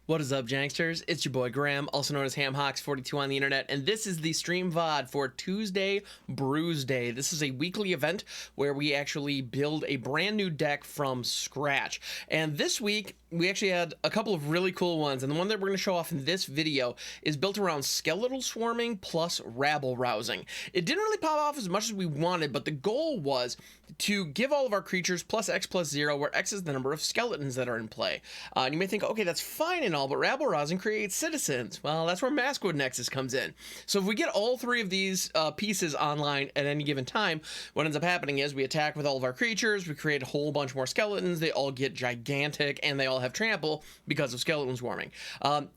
What is up, Janksters? It's your boy Graham, also known as HamHawks42 on the internet, and this is the stream VOD for Tuesday Brewsday. This is a weekly event where we actually build a brand new deck from scratch. And this week, we actually had a couple of really cool ones, and the one that we're going to show off in this video is built around Skeletal Swarming plus Rabble Rousing. It didn't really pop off as much as we wanted, but the goal was to give all of our creatures plus X plus 0, where X is the number of skeletons that are in play. And you may think, okay, that's fine and all, but Rabble Rousing creates citizens. Well, that's where Maskwood Nexus comes in. So if we get all three of these pieces online at any given time, what ends up happening is we attack with all of our creatures, we create a whole bunch more skeletons, they all get gigantic, and they all have trample because of Skeletal Swarming.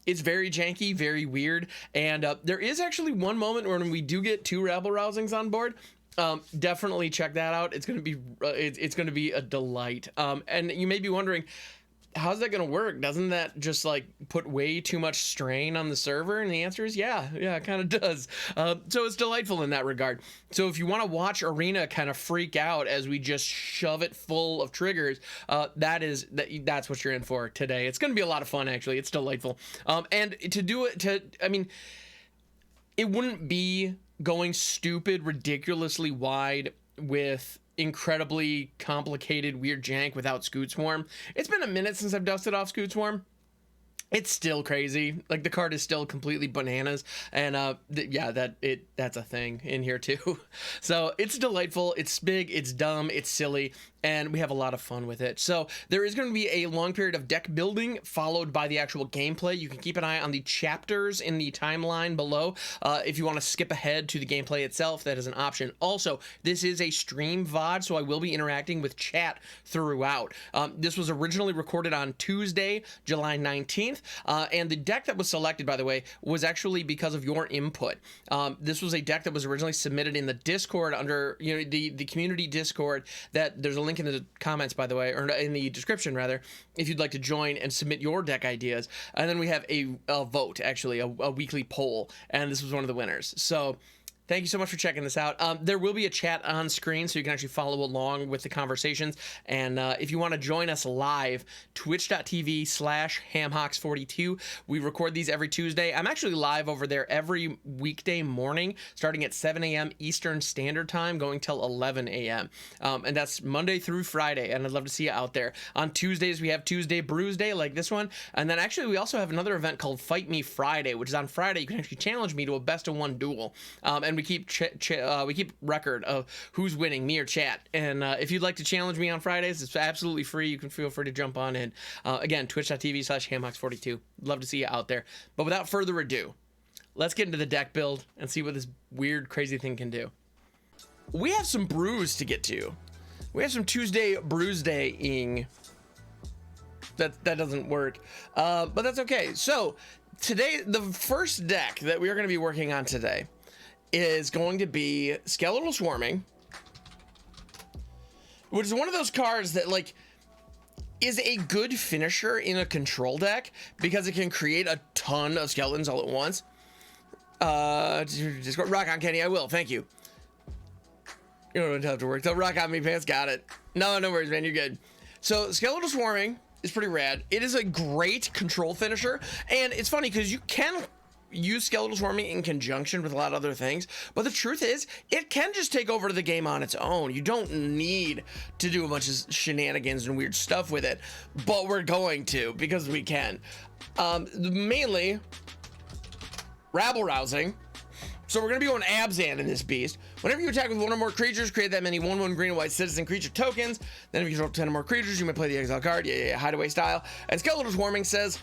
It's very janky, very weird, and there is actually one moment when we do get 2 Rabble Rousings on board. Definitely check that out. It's gonna be a delight. And you may be wondering, how's that gonna work? Doesn't that just like put way too much strain on the server? And the answer is yeah, it kind of does. So it's delightful in that regard. So if you want to watch Arena kind of freak out as we just shove it full of triggers, that's what you're in for today. It's gonna be a lot of fun, actually. It's delightful. And to do it, it wouldn't be going stupid, ridiculously wide with incredibly complicated weird jank without Scute Swarm. It's been a minute since I've dusted off Scute Swarm. It's still crazy. Like, the card is still completely bananas, and that's a thing in here too. So it's delightful, it's big, it's dumb, it's silly, and we have a lot of fun with it. So there is going to be a long period of deck building followed by the actual gameplay. You can keep an eye on the chapters in the timeline below. If you want to skip ahead to the gameplay itself, that is an option. Also, this is a stream VOD, so I will be interacting with chat throughout. This was originally recorded on Tuesday, July 19th, and the deck that was selected, by the way, was actually because of your input. This was a deck that was originally submitted in the Discord under, the community Discord. That there's a link in the comments, by the way, or in the description rather, if you'd like to join and submit your deck ideas. And then we have a vote, actually, a weekly poll, and this was one of the winners. So thank you so much for checking this out. There will be a chat on screen so you can actually follow along with the conversations. And if you want to join us live, twitch.tv/hamhawks42. We record these every Tuesday. I'm actually live over there every weekday morning, starting at 7 a.m. Eastern Standard Time, going till 11 a.m. And that's Monday through Friday, and I'd love to see you out there. On Tuesdays, we have Tuesday Brewsday, like this one. And then actually, we also have another event called Fight Me Friday, which is on Friday. You can actually challenge me to a best-of-1 duel. And we keep record of who's winning, me or chat. And if you'd like to challenge me on Fridays, it's absolutely free. You can feel free to jump on in. Again, twitch.tv/hamhawks42. Love to see you out there. But without further ado, let's get into the deck build and see what this weird, crazy thing can do. We have some brews to get to. We have some Tuesday Brewsday-ing. That doesn't work, but that's okay. So today, the first deck that we are going to be working on today is going to be Skeletal Swarming, which is one of those cards that, like, is a good finisher in a control deck because it can create a ton of skeletons all at once. Just rock on, Kenny. I will. Thank you. You don't have to work. So rock on me, pants. Got it. No worries, man. You're good. So Skeletal Swarming is pretty rad. It is a great control finisher, and it's funny because you can use Skeletal Swarming in conjunction with a lot of other things, but the truth is it can just take over the game on its own. You don't need to do a bunch of shenanigans and weird stuff with it, but we're going to because we can. Mainly Rabble Rousing. So we're going to be going Abzan in this beast. Whenever you attack with 1 or more creatures, create that many 1/1 green and white citizen creature tokens. Then if you control 10 or more creatures, you may play the exile card. Hideaway style. And Skeletal Swarming says,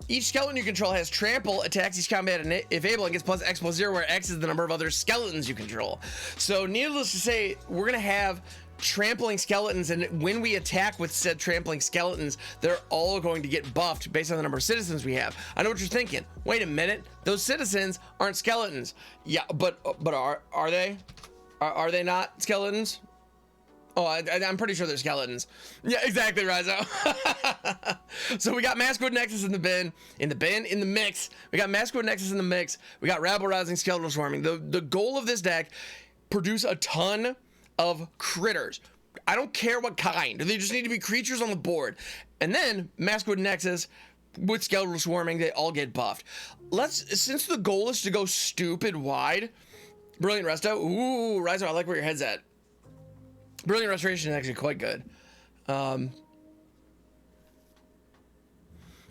each skeleton you control has trample, attacks each combat if able, and gets plus X plus 0, where X is the number of other skeletons you control. So needless to say, we're gonna have trampling skeletons, and when we attack with said trampling skeletons, they're all going to get buffed based on the number of citizens we have. I know what you're thinking. Wait a minute, those citizens aren't skeletons. Yeah, but are they? Are they not skeletons? Oh, I'm pretty sure they're skeletons. Yeah, exactly, Rizo. So we got Maskwood Nexus in the mix. We got Maskwood Nexus in the mix. We got Rabble Rousing, Skeletal Swarming. The goal of this deck, produce a ton of critters. I don't care what kind. They just need to be creatures on the board. And then Maskwood Nexus, with Skeletal Swarming, they all get buffed. Since the goal is to go stupid wide, Brilliant Resto. Ooh, Rizo, I like where your head's at. Brilliant Restoration is actually quite good.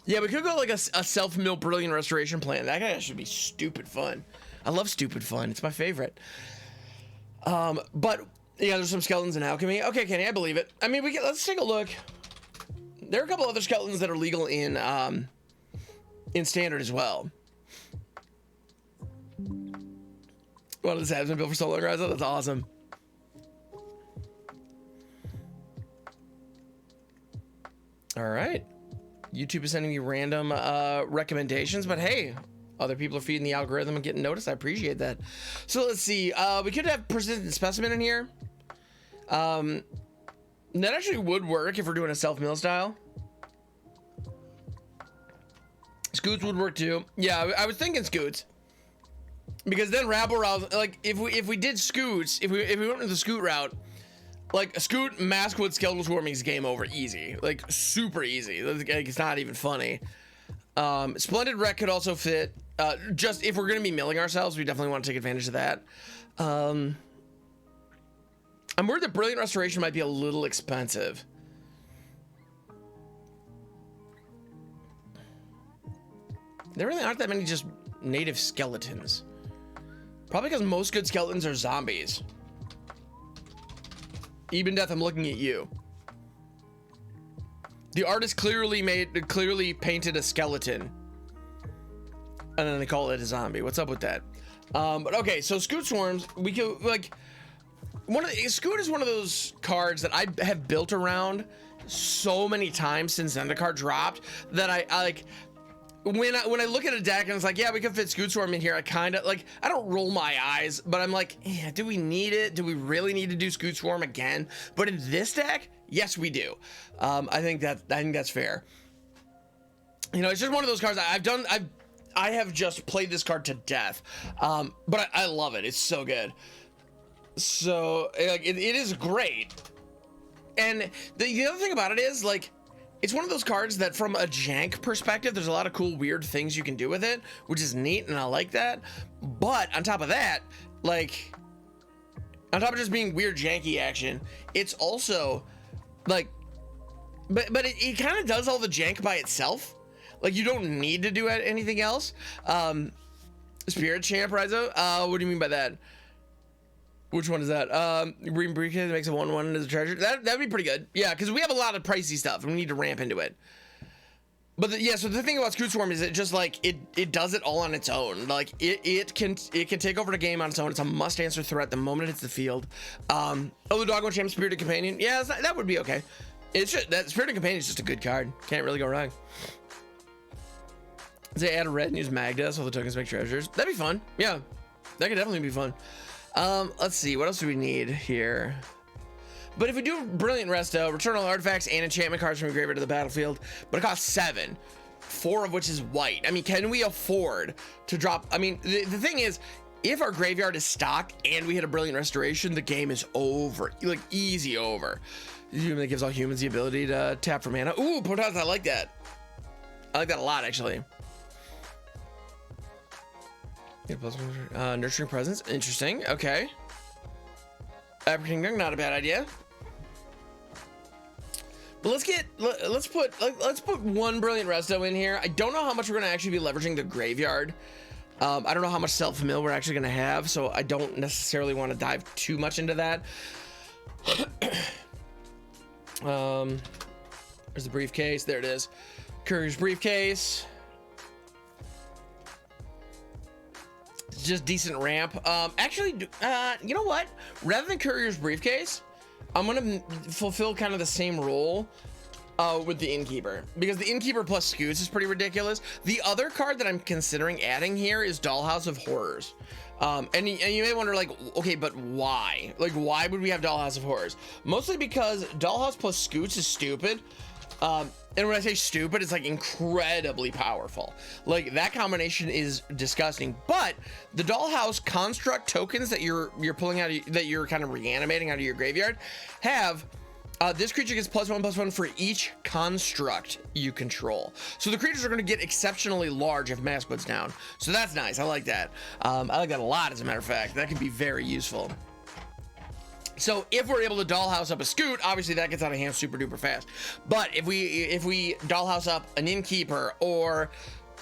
Yeah, we could go like a self-mill Brilliant Restoration plan. That guy should be stupid fun. I love stupid fun. It's my favorite. But yeah, there's some skeletons in alchemy. Okay, Kenny, I believe it. I mean, let's take a look. There are a couple other skeletons that are legal in standard as well. Well, this has been built for so long, guys. That's awesome. All right. YouTube is sending me random recommendations, but hey, other people are feeding the algorithm and getting noticed. I appreciate that. So let's see. We could have Persistent Specimen in here. That actually would work if we're doing a self-mill style. Scutes would work too. Yeah, I was thinking Scutes. Because then Rabble Rousing, like if we did Scutes, if we went with the Scute route, like Scute, Maskwood, Skeletal Swarming is game over, easy, like super easy. Like, it's not even funny. Splendid Rec could also fit. Just if we're gonna be milling ourselves, we definitely want to take advantage of that. I'm worried that Brilliant Restoration might be a little expensive. There really aren't that many just native skeletons. Probably because most good skeletons are zombies. Even Death, I'm looking at you. The artist clearly painted a skeleton, and then they call it a zombie. What's up with that? But okay, so Scute Swarms, we could like Scute is one of those cards that I have built around so many times since Zendikar dropped that I like. When I look at a deck and it's like, yeah, we could fit Scute Swarm in here, I kind of like, I don't roll my eyes, but I'm like, yeah, do we need it? Do we really need to do Scute Swarm again? But in this deck, yes, we do. I think that's fair. You know, it's just one of those cards I have just played this card to death. But I love it. It's so good. So like, it is great. And the other thing about it is like, it's one of those cards that from a jank perspective, there's a lot of cool, weird things you can do with it, which is neat, and I like that. But on top of that, like, on top of just being weird, janky action, it's also, like, but it kind of does all the jank by itself. Like, you don't need to do anything else. Spirit Champ, Rizo? What do you mean by that? Which one is that? Green Briefcase makes a 1/1 as a treasure. That'd be pretty good. Yeah, because we have a lot of pricey stuff and we need to ramp into it. But so the thing about Scute Swarm is it just like it does it all on its own. Like it can take over the game on its own. It's a must answer threat the moment it hits the field. The Doggo Champ Spirited Companion. Yeah, that would be okay. It's just, that Spirited Companion is just a good card. Can't really go wrong. They add a red and use Magda so the tokens make treasures. That'd be fun. Yeah, that could definitely be fun. Let's see, what else do we need here? But if we do Brilliant Resto, return all artifacts and enchantment cards from your graveyard to the battlefield, but it costs 7, 4 of which is white. I mean, can we afford to drop? I mean, the thing is, if our graveyard is stocked and we hit a Brilliant Restoration, the game is over, like easy over. That gives all humans the ability to tap for mana. Ooh, Potas, I like that. I like that a lot, actually. Nurturing Presence, interesting. Okay. African Kingdom, not a bad idea. But let's put one Brilliant Resto in here. I don't know how much we're gonna actually be leveraging the graveyard. I don't know how much self-mill we're actually gonna have, so I don't necessarily want to dive too much into that. There's the briefcase. There it is. Courier's briefcase. Just decent ramp. Actually, you know what? Rather than Courier's briefcase, I'm gonna fulfill kind of the same role with the Innkeeper, because the Innkeeper plus Scutes is pretty ridiculous. The other card that I'm considering adding here is Dollhouse of Horrors. And you may wonder, like, okay, but why? Like, why would we have Dollhouse of Horrors? Mostly because Dollhouse plus Scutes is stupid. And when I say stupid, it's like incredibly powerful. Like, that combination is disgusting. But the Dollhouse construct tokens that you're pulling out of, that you're kind of reanimating out of your graveyard have This creature gets +1/+1 for each construct you control. So the creatures are going to get exceptionally large if Maskwood's down. So that's nice. I like that. I like that a lot, as a matter of fact. That can be very useful. So if we're able to dollhouse up a Scute, obviously that gets out of hand super duper fast. But if we dollhouse up an Innkeeper, or,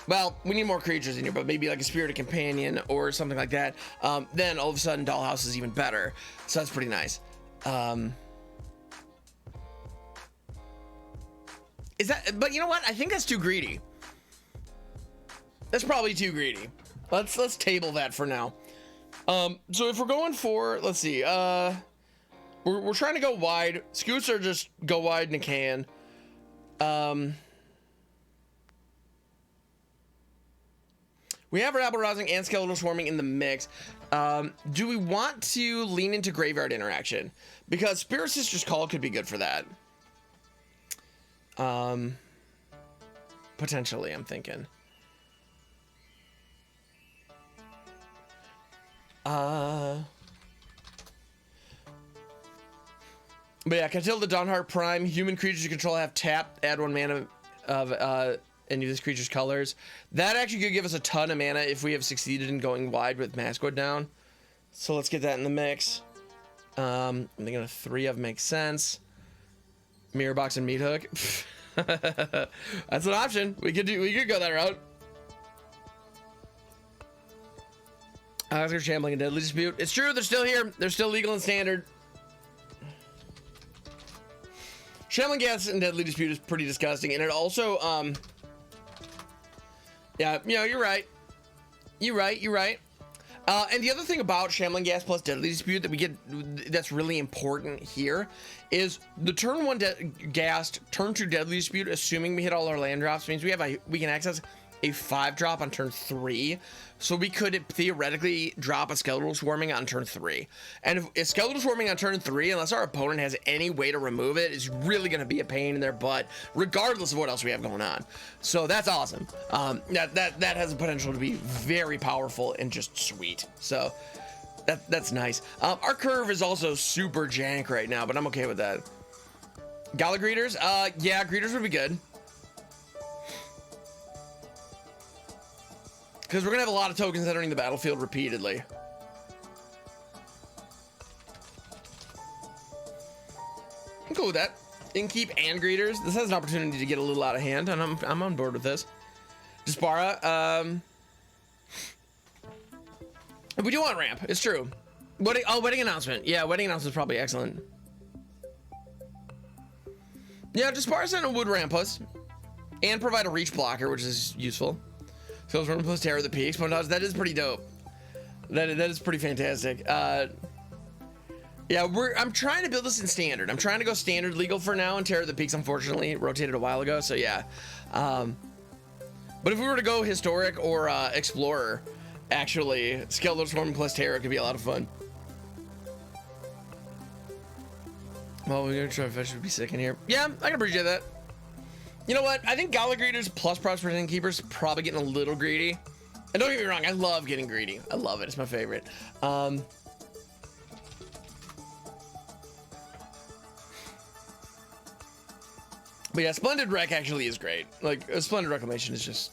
well, we need more creatures in here, but maybe like a Spirited Companion or something like that, then all of a sudden dollhouse is even better. So that's pretty nice. Is that, but you know what? I think that's too greedy. That's probably too greedy. Let's table that for now. So if we're going for, let's see, we're trying to go wide. Scutes are just go wide in a can. We have Rabble Rousing and Skeletal Swarming in the mix. Do we want to lean into Graveyard Interaction? Because Spirit Sister's Call could be good for that. Potentially, I'm thinking. But yeah, Catilda Dawnheart Prime. Human creatures you control have tapped. Add 1 mana of any of this creature's colors. That actually could give us a ton of mana if we have succeeded in going wide with Maskwood down. So let's get that in the mix. I'm thinking a 3 of makes sense. Mirror Box and Meat Hook. That's an option. We could go that route. Oscar Shambling and Deadly Dispute. It's true, they're still here. They're still legal and standard. Shambling Ghast and Deadly Dispute is pretty disgusting, and it also, yeah, you know, you're right. You're right. And the other thing about Shambling Ghast plus Deadly Dispute that we get, that's really important here, is the turn 1 Ghast, turn 2 Deadly Dispute, assuming we hit all our land drops, means we can access a 5-drop on turn 3. So we could theoretically drop a Skeletal Swarming on turn 3. And if Skeletal Swarming on turn 3, unless our opponent has any way to remove it, is really going to be a pain in their butt, regardless of what else we have going on. So that's awesome. That has the potential to be very powerful and just sweet. So that's nice. Our curve is also super jank right now, but I'm okay with that. Gala Greeters? Yeah, Greeters would be good. Because we're going to have a lot of tokens entering the battlefield repeatedly. I'm cool with that. Innkeep and Greeters. This has an opportunity to get a little out of hand, and I'm on board with this. Dispara. We do want ramp. It's true. Wedding announcement. Yeah, wedding announcement is probably excellent. Yeah, Dispara Sentinel would ramp us. And provide a reach blocker, which is useful. So Swarm plus Terror of the Peaks. That is pretty dope. That is pretty fantastic. Yeah, I'm trying to build this in standard. I'm trying to go standard legal for now, and Terror of the Peaks unfortunately rotated a while ago, so yeah. But if we were to go historic or explorer, actually, Skeletal Swarm plus Terror could be a lot of fun. Well, we're gonna try to fetch would be sick in here. Yeah, I can appreciate that. You know what? I think Gala Greeters plus Prosperous Innkeepers probably getting a little greedy. And don't get me wrong, I love getting greedy. I love it. It's my favorite. But yeah, Splendid Rec actually is great. Like, Splendid Reclamation is just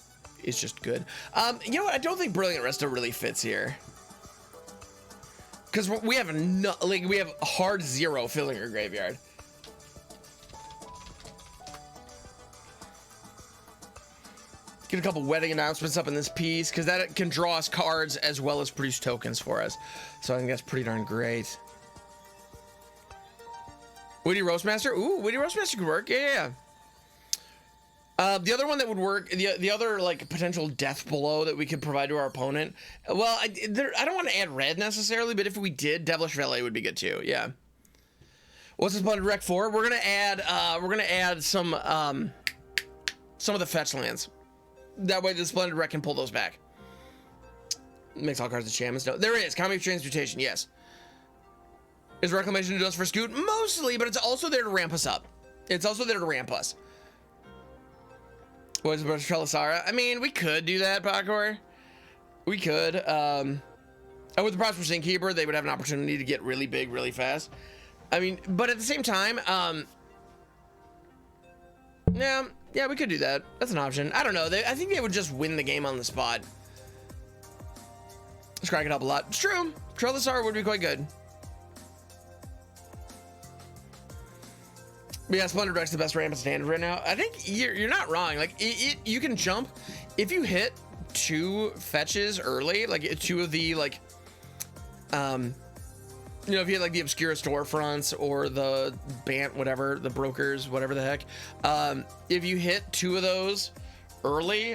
good. You know what? I don't think Brilliant Resto really fits here. Because we have we have hard 0 filling our graveyard. Get a couple wedding announcements up in this piece, because that can draw us cards as well as produce tokens for us. So I think that's pretty darn great. Witty Roastmaster? Ooh, Witty Roastmaster could work. Yeah. The other one that would work, the other like potential death blow that we could provide to our opponent. Well, I don't want to add red necessarily, but if we did, Devilish Valet would be good too. Yeah. What's this Splendid Rec for? We're gonna add some of the fetch lands. That way the Splendid Rec can pull those back. Makes all cards of shamans. No, there is Comic Transmutation. Yes. Is Reclamation just for Scute? Mostly, but it's also there to ramp us up. It's also there to ramp us. What is Trelisara? I mean, we could do that, Pakor. We could. And with the Prosperous Innkeeper, they would have an opportunity to get really big, really fast. I mean, but at the same time, yeah, we could do that. That's an option. I don't know. I think they would just win the game on the spot. Let's crack it up a lot. It's true. Trellisar would be quite good. But yeah, Splendid Rec's the best ramp standard right now. I think you're not wrong. Like you can jump if you hit 2 fetches early, like 2 of the like, you know, if you hit like the obscure storefronts or the Bant, whatever, the brokers, whatever the heck, if you hit 2 of those early,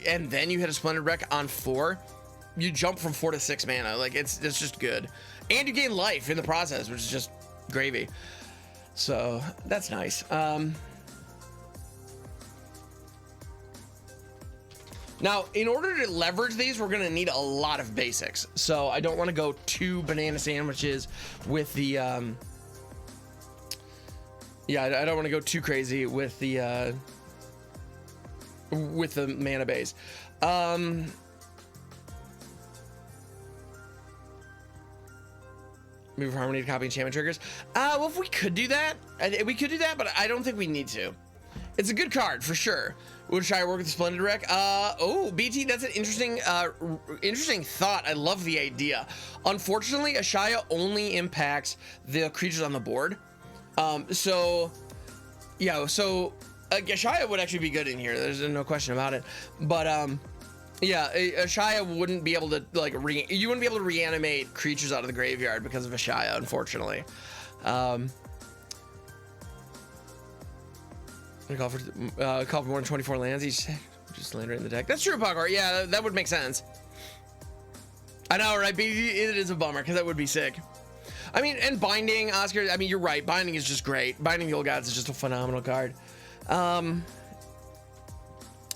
and then you hit a Splendid Rec on 4, you jump from 4 to 6 mana. Like it's just good, and you gain life in the process, which is just gravy. So that's nice. Now, in order to leverage these, we're gonna need a lot of basics. So I don't want to go too banana sandwiches with the yeah, I don't want to go too crazy with the mana base. Move Harmony to copy enchantment triggers. Well, if we could do that, we could do that, but I don't think we need to. It's a good card for sure. Would try to work with the Splendid Rec. Oh, BT, that's an interesting thought. I love the idea. Unfortunately, Ashaya only impacts the creatures on the board. So yeah, so Ashaya would actually be good in here. There's no question about it. But yeah, Ashaya wouldn't be able to like you wouldn't be able to reanimate creatures out of the graveyard because of Ashaya, unfortunately. Call for more than 24 lands each. Just land right in the deck. That's true, Pogwart. Yeah, that would make sense. I know, right? It is a bummer because that would be sick. I mean, and Binding, Oscar. I mean, you're right. Binding is just great. Binding the Old Gods is just a phenomenal card.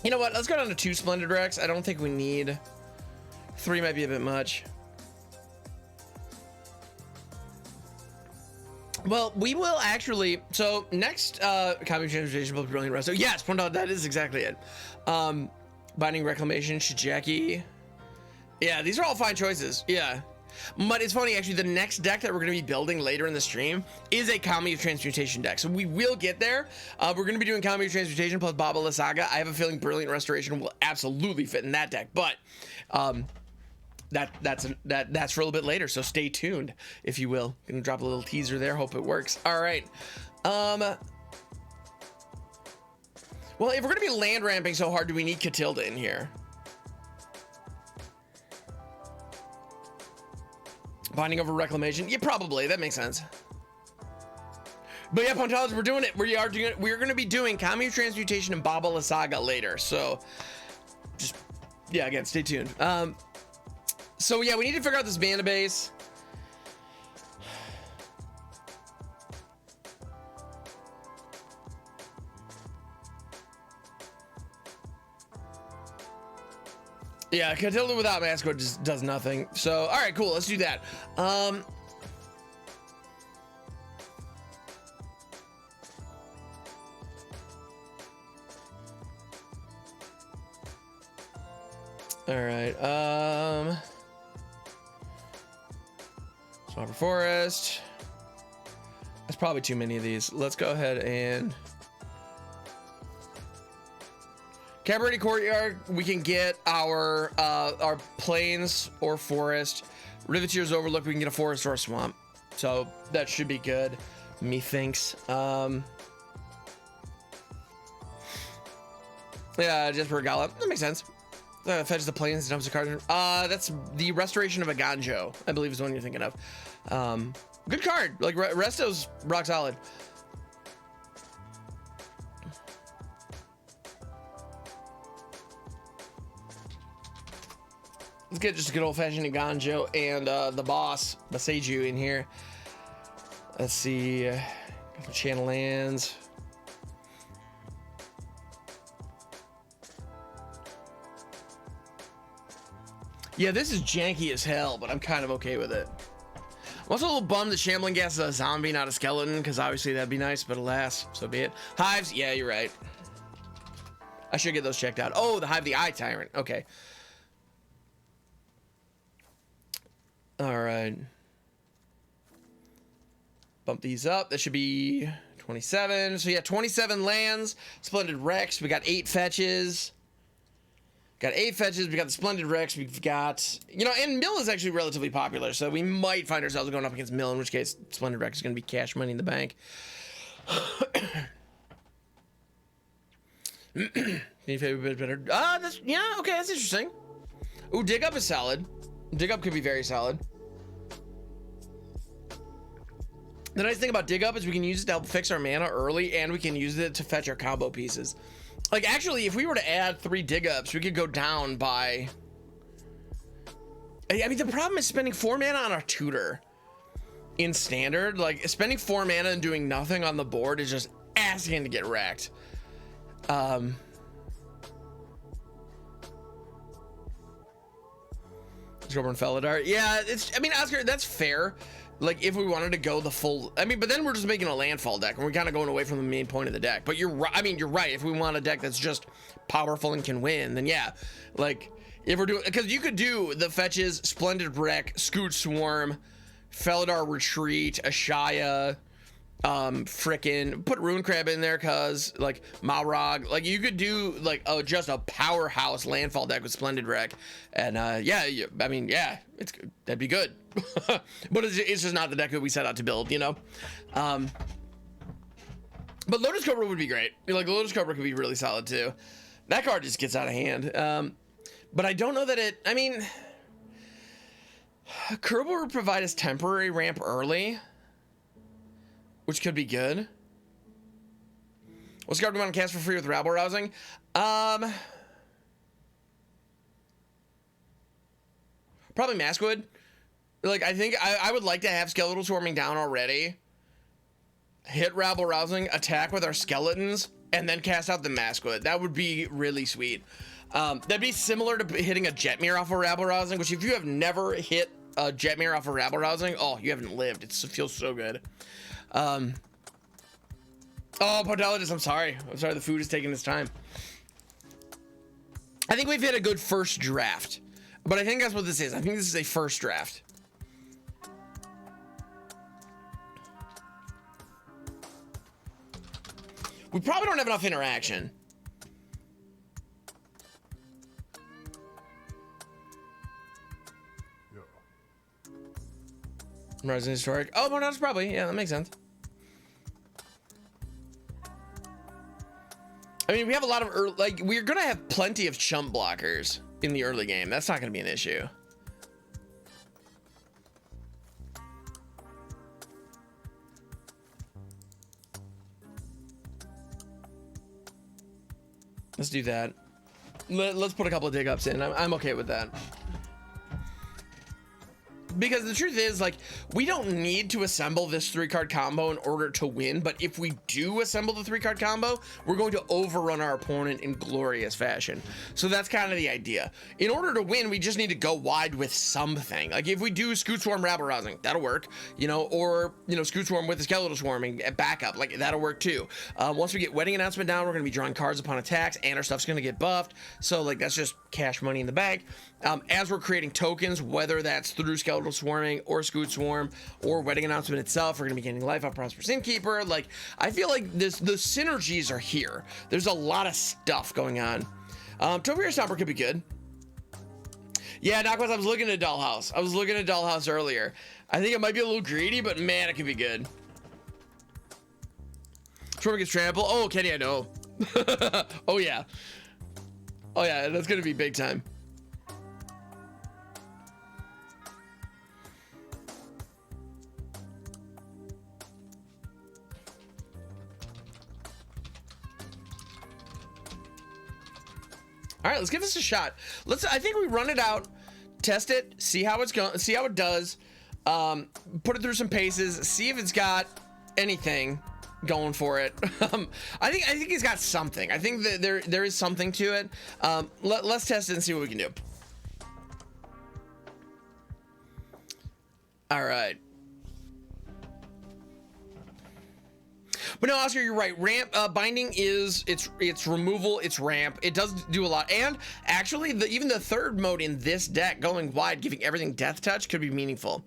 You know what? Let's go down to 2 Splendid Recs. I don't think we need 3. Might be a bit much. Well, we will actually. So next, Copy Transportation, both Brilliant Resto. Yes, that is exactly it. Binding Reclamation, Shijeki. Yeah, these are all fine choices. Yeah. But it's funny, actually, the next deck that we're going to be building later in the stream is a Comedy of Transmutation deck. So we will get there. We're going to be doing Comedy of Transmutation plus Baba La Saga. I have a feeling Brilliant Restoration will absolutely fit in that deck. But that's for a little bit later. So stay tuned, if you will. Gonna drop a little teaser there. Hope it works. All right. Well, if we're going to be land ramping so hard, do we need Catilda in here? Binding over Reclamation? Yeah, probably. That makes sense. But yeah, Pontalas, we're doing it. We're going to be doing Comedy Transmutation and Baba La Saga later. So just, yeah, again, stay tuned. So yeah, we need to figure out this mana base. Yeah, Catilda without Maskwood just does nothing. So, all right, cool. Let's do that. All right. Swamper Forest. That's probably too many of these. Let's go ahead and Cabaret Courtyard. We can get our plains or forest. Riveteer's Overlook. We can get a forest or a swamp. So that should be good. Methinks. Yeah, just for Gala. That makes sense. Fetches the plains, dumps a card. That's the Restoration of Eiganjo, I believe is the one you're thinking of. Good card. Like Resto's rock solid. Let's get just a good old-fashioned Eiganjo and the boss, Baseju, in here. Let's see. Channel lands. Yeah, this is janky as hell, but I'm kind of okay with it. I'm also a little bummed that Shambling Ghast is a zombie, not a skeleton, because obviously that'd be nice, but alas, so be it. Hives, yeah, you're right. I should get those checked out. Oh, the Hive, the Eye Tyrant. Okay. All right. bump these up. That should be 27. So yeah, 27 lands. Splendid Rex. We got 8 fetches. Got 8 fetches. We got the Splendid Rex. We've got, you know, and Mill is actually relatively popular, so we might find ourselves going up against Mill, in which case Splendid Rex is going to be cash money in the bank. Any favorite bit better? That's, yeah, okay, that's interesting. Ooh, Dig Up is solid. Dig Up could be very solid. The nice thing about Dig Up is we can use it to help fix our mana early, and we can use it to fetch our combo pieces. Like, actually, if we were to add 3 Dig Ups, we could go down by... I mean, the problem is spending 4 mana on our tutor in Standard. Like, spending 4 mana and doing nothing on the board is just asking to get wrecked. Scorpion Felidar. Yeah, it's, I mean, Oscar, that's fair. Like, if we wanted to go the full, I mean, but then we're just making a landfall deck, and we're kind of going away from the main point of the deck. But you're right. I mean, you're right. If we want a deck that's just powerful and can win, then yeah. Like, if we're doing, because you could do the fetches, Splendid Wreck, Scute Swarm, Felidar Retreat, Ashaya, frickin' put Rune Crab in there, cause like Malrog, like you could do like just a powerhouse landfall deck with Splendid Wreck, and yeah, I mean, yeah, it's good. That'd be good. But it's just not the deck that we set out to build, you know. But Lotus Cobra would be great. Like Lotus Cobra could be really solid too. That card just gets out of hand. But I don't know that it, I mean, Kerbal would provide us temporary ramp early, which could be good. What's card we want to cast for free with Rabble Rousing? Probably Maskwood. Like, I think I would like to have Skeletal Swarming down already. Hit Rabble Rousing, attack with our skeletons, and then cast out the Maskwood. That would be really sweet. That'd be similar to hitting a Jetmir off of Rabble Rousing, which if you have never hit a Jetmir off of Rabble Rousing, oh, you haven't lived. It feels so good. Oh, Podelidus, I'm sorry. The food is taking its time. I think we've hit a good first draft, but I think that's what this is. I think this is a first draft. We probably don't have enough interaction. Rising Historic. Oh, well, that's probably, yeah, that makes sense. I mean, we have a lot of early, like, we're gonna have plenty of chump blockers in the early game. That's not gonna be an issue. Let's do that. Let's put a couple of dig ups in. I'm okay with that. Because the truth is, like, we don't need to assemble this 3-card combo in order to win, but if we do assemble the 3-card combo, we're going to overrun our opponent in glorious fashion. So that's kind of the idea. In order to win, we just need to go wide with something. Like, if we do Scute Swarm Rabble Rousing, that'll work, you know, or, you know, Scute Swarm with the Skeletal Swarming at backup, like, that'll work too. Once we get Wedding Announcement down, we're going to be drawing cards upon attacks, and our stuff's going to get buffed. So, like, that's just cash money in the bank. As we're creating tokens, whether that's through Skeletal Swarming or Scute Swarm or Wedding Announcement itself, we're going to be gaining life off Prosperous Innkeeper. Like, I feel like the synergies are here. There's a lot of stuff going on. Topiary Stomper could be good. Yeah, Knockwest, I was looking at Dollhouse. I was looking at Dollhouse earlier. I think it might be a little greedy, but man, it could be good. Swarm gets trampled. Oh, Kenny, I know. Oh, yeah. Oh, yeah, that's going to be big time. All right, let's give this a shot. I think we run it out, test it, see how it's going, see how it does, put it through some paces, see if it's got anything going for it. I think he's got something. I think that there is something to it. Let's test it and see what we can do. All right. But no, Oscar, you're right. Ramp binding is it's removal, it's ramp. It does do a lot, and actually, even the third mode in this deck, going wide, giving everything death touch, could be meaningful.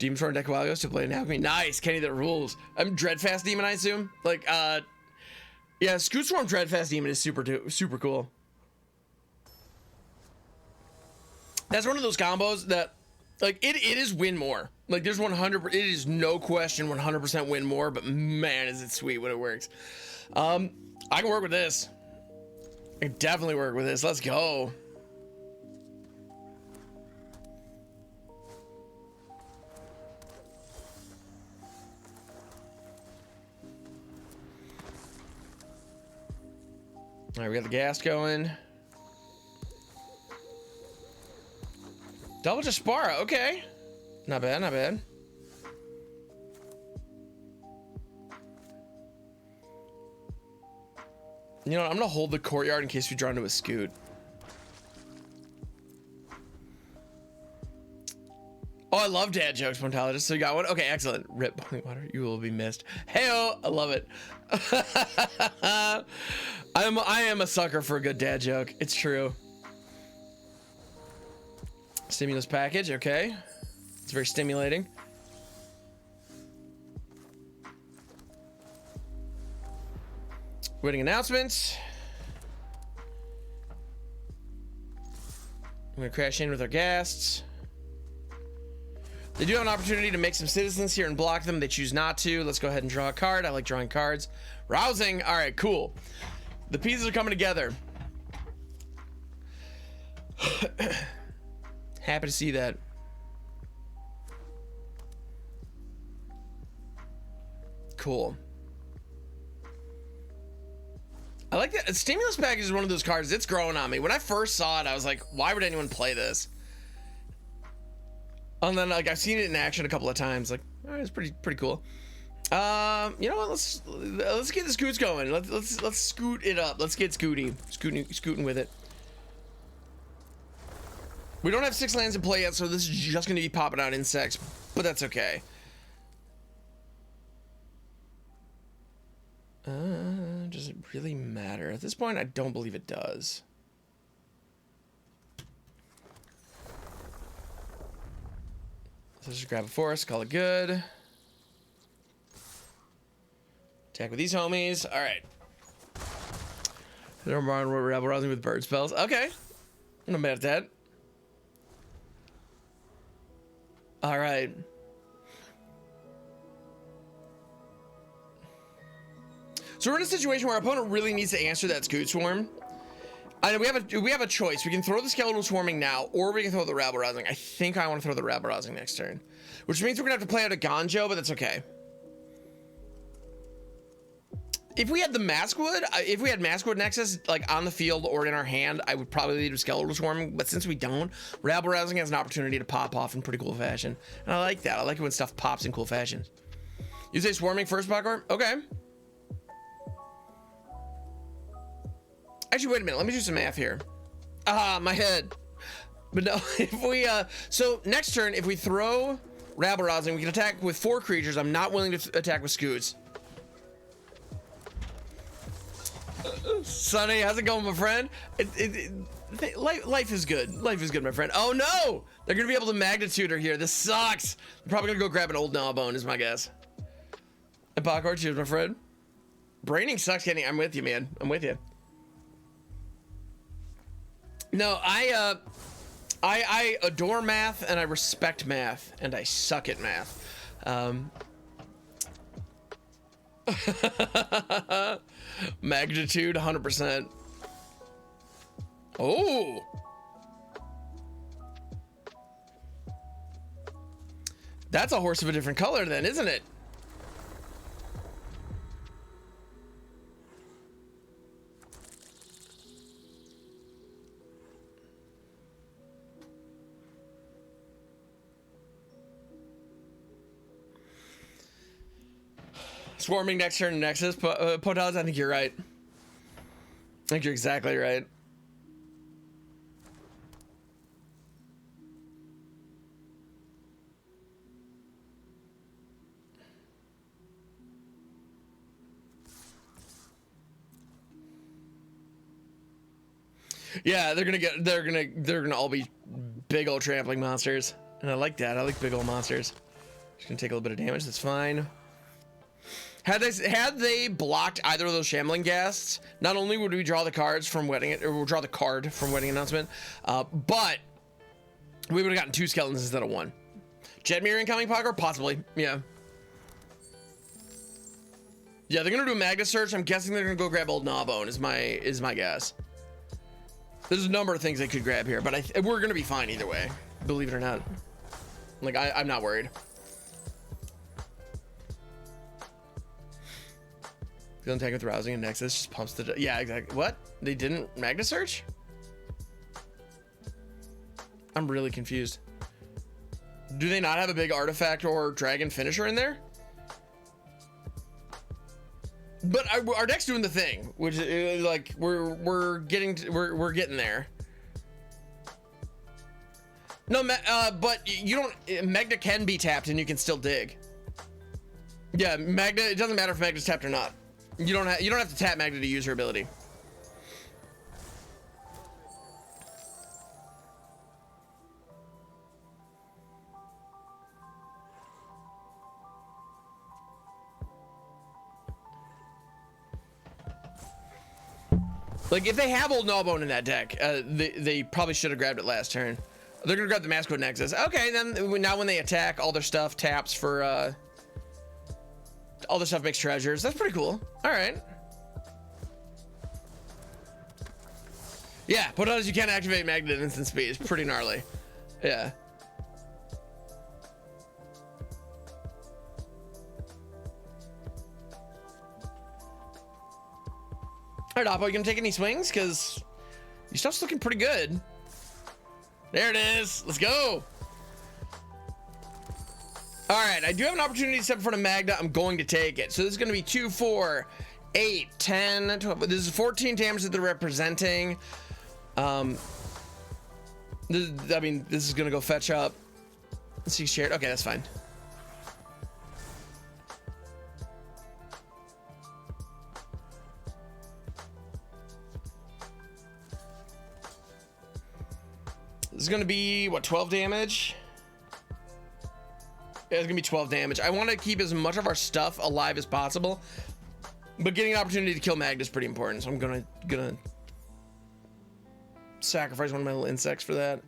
Demon Storm deck a while ago, still playing Alchemy. Nice, Kenny, that rules. I'm Dreadfast Demon, I assume. Like, yeah, Scute Swarm Dreadfast Demon is super cool. That's one of those combos that, like, it is win more. Like, there's 100, it is no question 100% win more, but man, is it sweet when it works. I can work with this. I can definitely work with this. Let's go. All right, we got the Ghast going. Double Jaspara, okay. Not bad, not bad. You know what, I'm gonna hold the courtyard in case we draw into a Scute. Oh, I love dad jokes, Montalogist. So you got one? Okay, excellent. Rip Boiling Water, you will be missed. Heyo, I love it. I am a sucker for a good dad joke. It's true. Stimulus package, okay. It's very stimulating. Waiting announcements. I'm gonna crash in with our Ghasts. They do have an opportunity to make some citizens here and block them. They choose not to. Let's go ahead and draw a card. I like drawing cards. Rousing. All right, cool. The pieces are coming together. Happy to see that. Cool. I like that. Stimulus package is one of those cards. It's growing on me. When I first saw it, I was like, why would anyone play this? And then, like, I've seen it in action a couple of times. Like, all right, it's pretty cool. You know what? Let's get the Scutes going. Let's scoot it up. Let's get scooting with it. We don't have 6 lands in play yet, so this is just going to be popping out insects, but that's okay. Does it really matter? At this point, I don't believe it does. Let's just grab a forest, call it good. Attack with these homies. All right. Never mind, we're Rabble Rousing with bird spells. Okay. I'm not mad at that. All right. So we're in a situation where our opponent really needs to answer that Scute Swarm. And we have a choice. We can throw the Skeletal Swarming now, or we can throw the Rabble Rousing. I think I want to throw the Rabble Rousing next turn, which means we're gonna have to play out a Eiganjo, but that's okay. If we had the Maskwood, if we had Maskwood Nexus like on the field or in our hand, I would probably lead with Skeletal Swarming. But since we don't, Rabble Rousing has an opportunity to pop off in pretty cool fashion, and I like that. I like it when stuff pops in cool fashion. You say Swarming first, Popcorn? Okay. Actually, wait a minute. Let me do some math here. Ah, my head. But no, if we, so next turn, if we throw Rabble Rousing, we can attack with 4 creatures. I'm not willing to attack with Scutes. Sonny, how's it going, my friend? Life is good. Life is good, my friend. Oh no! They're gonna be able to magnitude her here. This sucks. I'm probably gonna go grab an old Gnawbone, is my guess. And Popcorn, cheers, my friend. Braining sucks, Kenny. I'm with you, man. I'm with you. No, I adore math and I respect math and I suck at math. Magnitude 100%. Oh, that's a horse of a different color then, isn't it? Swarming next turn, Nexus. Potaz, I think you're right. I think you're exactly right. Yeah, they're gonna all be big old trampling monsters, and I like that. I like big old monsters. Just gonna take a little bit of damage. That's fine. Had they blocked either of those Shambling Ghasts, not only would we draw the cards from Wedding, or we'll draw the card from Wedding Announcement, but we would have gotten 2 skeletons instead of 1. Jet Mirror incoming poker, possibly. Yeah. Yeah, they're gonna do a Magna search. I'm guessing they're gonna go grab Old Gnawbone. Is my guess. There's a number of things they could grab here, but we're gonna be fine either way. Believe it or not. Like I'm not worried. Feeling attack with Rousing and Nexus just pumps the. Yeah, exactly. What? They didn't Magna search? I'm really confused. Do they not have a big artifact or dragon finisher in there? But our deck's doing the thing, which is like we're getting there. No, but you don't. Magna can be tapped and you can still dig. Yeah, Magna. It doesn't matter if Magna's tapped or not. You don't have to tap Magna to use her ability. Like if they have Old Gnawbone in that deck, they probably should have grabbed it last turn. They're gonna grab the Maskwood Nexus. Okay, then now when they attack, all their stuff taps for all their stuff makes treasures. That's pretty cool. All right. Yeah, put on as you can activate Magnet instant speed. It's pretty gnarly. Yeah. All right, Oppo, you gonna take any swings? Because your stuff's looking pretty good. There it is. Let's go. All right, I do have an opportunity to step in front of Magna. I'm going to take it. So this is going to be 2, 4, 8, 10, 12. This is 14 damage that they're representing. I mean, this is going to go fetch up. Let's see, shared. Okay, that's fine. This is going to be, what, 12 damage? Yeah, it's gonna be 12 damage. I want to keep as much of our stuff alive as possible, but getting an opportunity to kill Magna is pretty important. So I'm gonna sacrifice one of my little insects for that.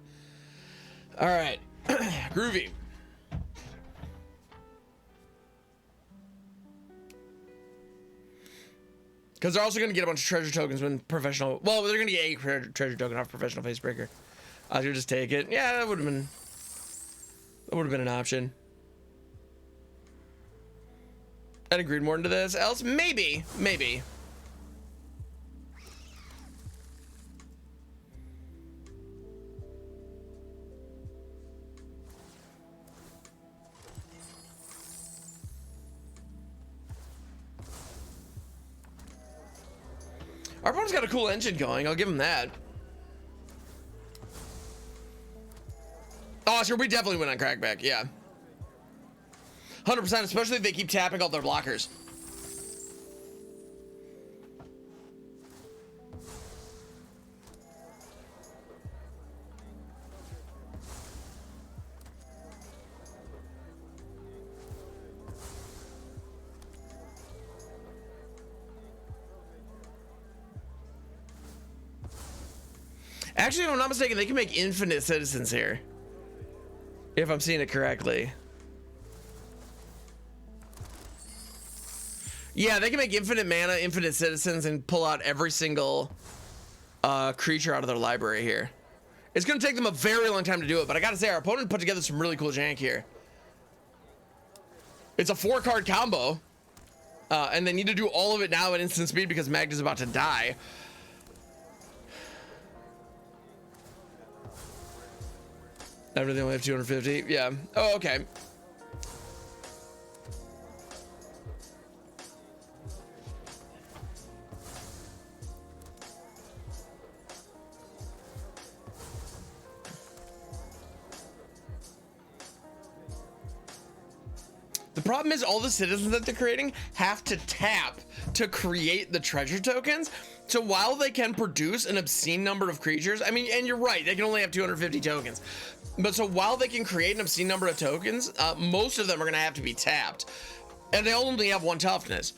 All right, groovy. Because they're also gonna get a bunch of treasure tokens when professional. Well, they're gonna get a treasure token off professional facebreaker. I should just take it. Yeah, that would have been an option. I'd agreed more into this. Else, maybe. Our opponent's got a cool engine going. I'll give him that. Oh, sure, we definitely win on Crackback. Yeah. 100%, especially if they keep tapping all their blockers. Actually, if I'm not mistaken, they can make infinite citizens here. If I'm seeing it correctly. Yeah, they can make infinite mana, infinite citizens, and pull out every single creature out of their library here. It's going to take them a very long time to do it, but I gotta say, our opponent put together some really cool jank here. It's a 4-card combo, and they need to do all of it now at instant speed because Magna's about to die. I really only have 250. Yeah. Oh, okay. The problem is all the citizens that they're creating have to tap to create the treasure tokens. So So while they can produce an obscene number of creatures, I mean, and you're right, they can only have 250 tokens. But so while they can create an obscene number of tokens, most of them are going to have to be tapped. And they only have 1 toughness.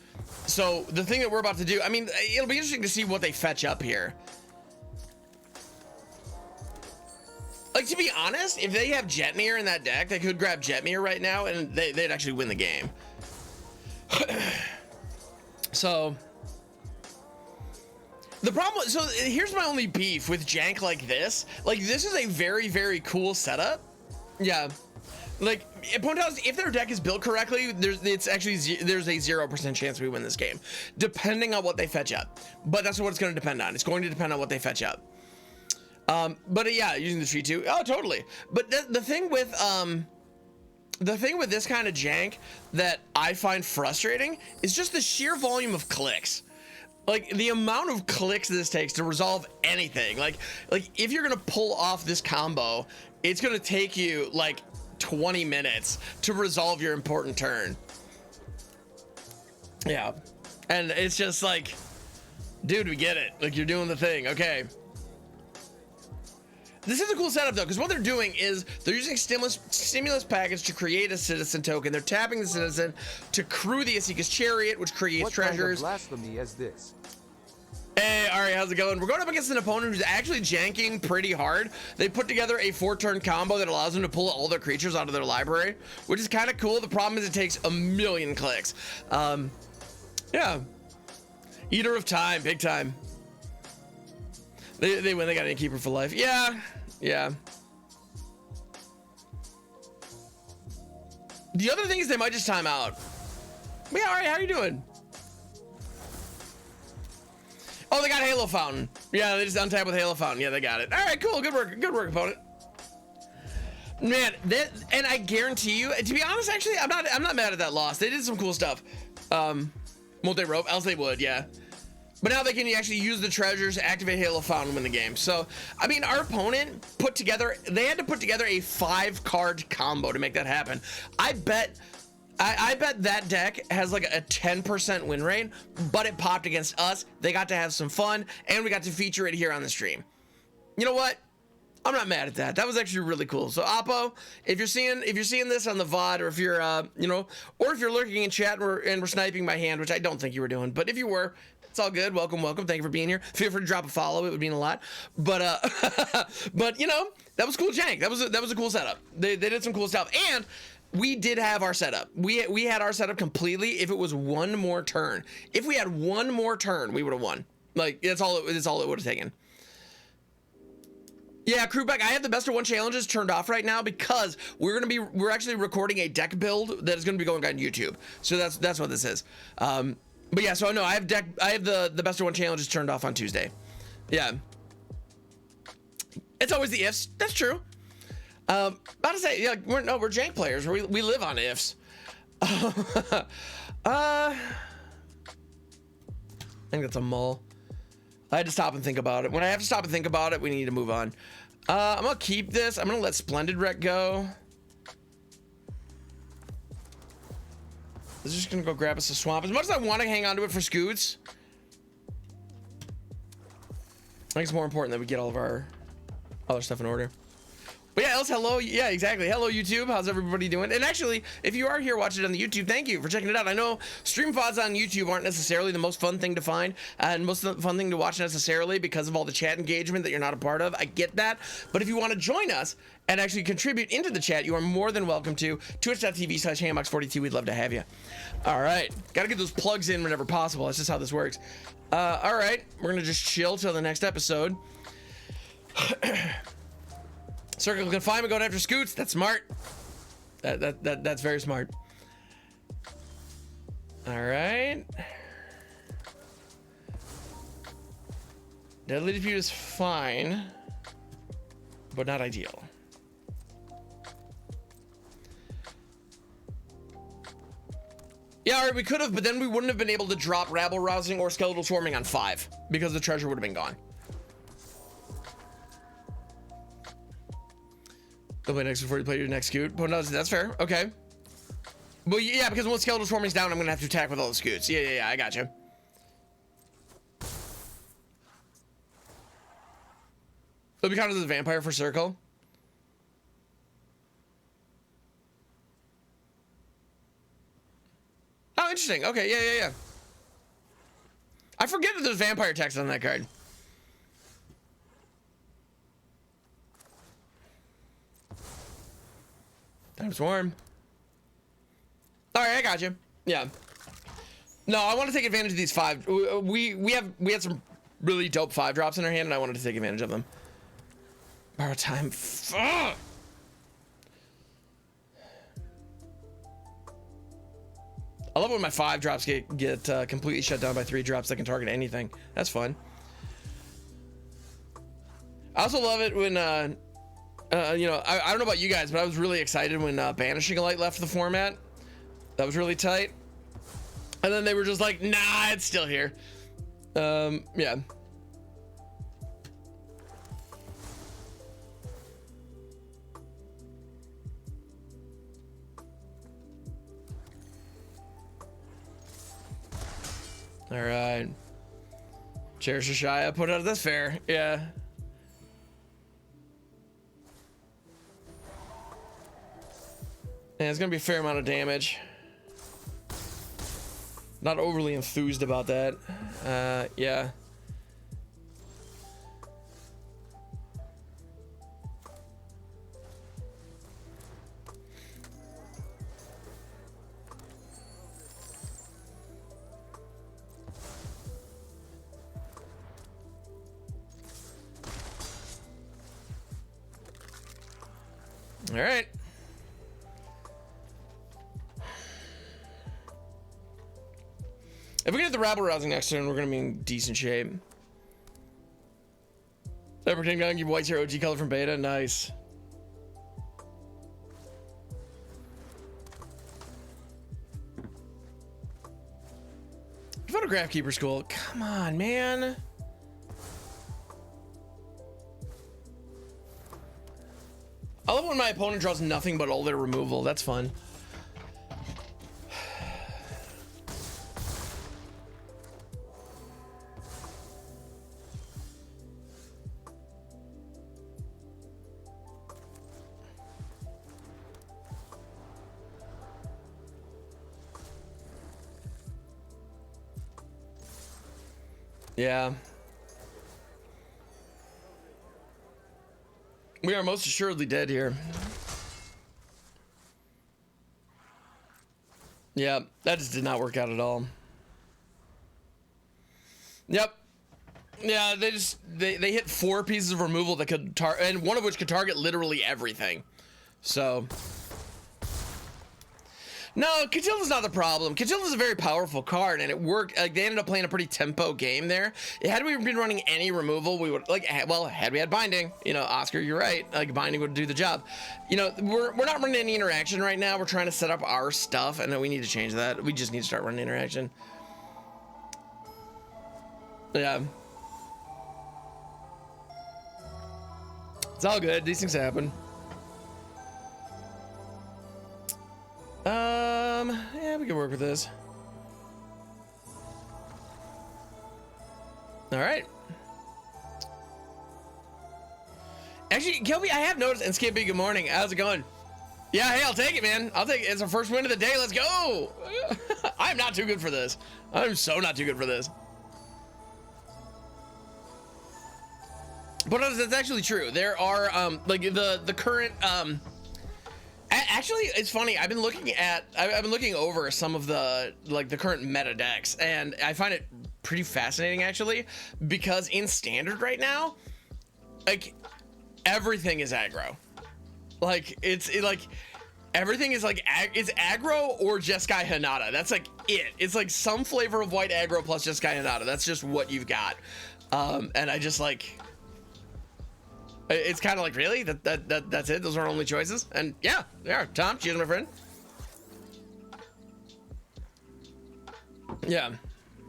So the thing that we're about to do, I mean, it'll be interesting to see what they fetch up here. Like, to be honest, if they have Jetmir in that deck, they could grab Jetmir right now and they'd actually win the game. So the problem, so here's my only beef with jank like this. Like, this is a very, very cool setup. Yeah. Like, opponents, if their deck is built correctly, there's a 0% chance we win this game, depending on what they fetch up. But that's what it's going to depend on. It's going to depend on what they fetch up. But yeah, using the tree too. Oh, totally. But the thing with this kind of jank that I find frustrating is just the sheer volume of clicks. Like, the amount of clicks this takes to resolve anything. Like if you're gonna pull off this combo, it's gonna take you like 20 minutes to resolve your important turn. Yeah, and it's just like, dude, we get it. Like, you're doing the thing. Okay. This is a cool setup though, because what they're doing is they're using stimulus package to create a citizen token. They're tapping the citizen to crew the Asika's Chariot, which creates treasures. What kind of blasphemy is this? Hey, all right, how's it going? We're going up against an opponent who's actually janking pretty hard. They put together a 4-turn combo that allows them to pull all their creatures out of their library, which is kind of cool. The problem is it takes a million clicks. Yeah. Eater of time, big time. They win. They got an Innkeeper for life. Yeah. Yeah. The other thing is they might just time out. But yeah, all right, how are you doing? Oh, they got Halo Fountain. Yeah, they just untap with Halo Fountain. Yeah, they got it. All right, cool. Good work. Good work, opponent. Man, and I guarantee you, to be honest, actually, I'm not mad at that loss. They did some cool stuff. Multi-rope, else they would, yeah. But now they can actually use the treasures, activate Halo Fountain, win the game. So, I mean, our opponent they had to put together a 5-card combo to make that happen. I bet that deck has like a 10% win rate, but it popped against us. They got to have some fun, and we got to feature it here on the stream. You know what? I'm not mad at that. That was actually really cool. So Oppo, if you're seeing this on the VOD, or if you're or if you're lurking in chat and we're sniping my hand, which I don't think you were doing, but if you were, it's all good. Welcome. Thank you for being here. Feel free to drop a follow. It would mean a lot. But but you know, that was cool jank. That was a cool setup. They did some cool stuff, and we did have our setup. We had our setup completely. If it was one more turn, if we had one more turn, we would have won. Like, that's all it would have taken. Yeah, Crewback, I have the best of 1 challenges turned off right now because we're actually recording a deck build that is going to be going on YouTube. So that's what this is. But yeah, so no, I have the best of 1 challenges turned off on Tuesday. Yeah. It's always the ifs. That's true. About to say, yeah, we're jank players. We live on ifs. I think that's a mull. I had to stop and think about it. When I have to stop and think about it, we need to move on. I'm gonna keep this. I'm gonna let Splendid Rec go. I'm just gonna go grab us a swamp. As much as I want to hang on to it for Scutes, I think it's more important that we get all of our other stuff in order. But yeah, else, hello. Yeah, exactly. Hello, YouTube. How's everybody doing? And actually, if you are here watching it on the YouTube, thank you for checking it out. I know stream VODs on YouTube aren't necessarily the most fun thing to find and most fun thing to watch necessarily because of all the chat engagement that you're not a part of. I get that. But if you want to join us and actually contribute into the chat, you are more than welcome to. Twitch.tv/Hammox42. We'd love to have you. All right. Got to get those plugs in whenever possible. That's just how this works. All right. We're going to just chill till the next episode. Circle of Confinement going after Scutes. That's smart. That's very smart. All right. Deadly Defeat is fine, but not ideal. Yeah, all right, we could have, but then we wouldn't have been able to drop Rabble Rousing or Skeletal Swarming on 5 because the treasure would have been gone. They'll play next before you play your next Scute. But no, that's fair. Okay. Well, yeah, because once Skeletal Swarming's down, I'm gonna have to attack with all the Scutes. Yeah, I got you. He'll be counted as a vampire for circle. Oh, interesting. Okay, yeah. I forget that there's vampire text on that card. Time swarm. All right, I got you. Yeah. No, I want to take advantage of these 5. We had some really dope 5 drops in our hand, and I wanted to take advantage of them. Borrow time. Fuck. I love when my 5 drops get completely shut down by 3 drops that can target anything. That's fun. I also love it when you know, I don't know about you guys, but I was really excited when Banishing Light left the format. That was really tight. And then they were just like, nah, it's still here. Yeah. All right. Cherish Shia, put out this fair. Yeah. Yeah, it's gonna be a fair amount of damage. Not overly enthused about that. Yeah. All right. If we get the Rabble Rousing next turn, we're gonna be in decent shape. Everything gonna give white's your OG color from beta. Nice. Photograph Keeper School. Come on, man. I love when my opponent draws nothing but all their removal. That's fun. Yeah. We are most assuredly dead here. Yeah, that just did not work out at all. Yep. Yeah, they hit 4 pieces of removal that could and one of which could target literally everything. So no, Catilda's not the problem. Catilda's a very powerful card, and it worked. Like, they ended up playing a pretty tempo game there. Had we been running any removal, we would, like, well, had we had binding, you know, Oscar, you're right. Like, binding would do the job. You know, we're not running any interaction right now. We're trying to set up our stuff, and then we need to change that. We just need to start running interaction. Yeah. It's all good. These things happen. Yeah, we can work with this. All right. Actually, Kelby, I have noticed, and Skippy, good morning. How's it going? Yeah, hey, I'll take it, man. I'll take it. It's our first win of the day. Let's go. I'm not too good for this. I'm so not too good for this. But that's actually true. There are, like, the current, actually, it's funny. I've been looking over some of the, like, the current meta decks, and I find it pretty fascinating, actually, because in standard right now, like, everything is aggro. Like, everything is like it's aggro or Jeskai Hinata. That's like it. It's like some flavor of white aggro plus Jeskai Hinata. That's just what you've got. And I just like. It's kind of like, really? That's it? Those are our only choices? And yeah, they are. Tom, cheers, my friend. Yeah.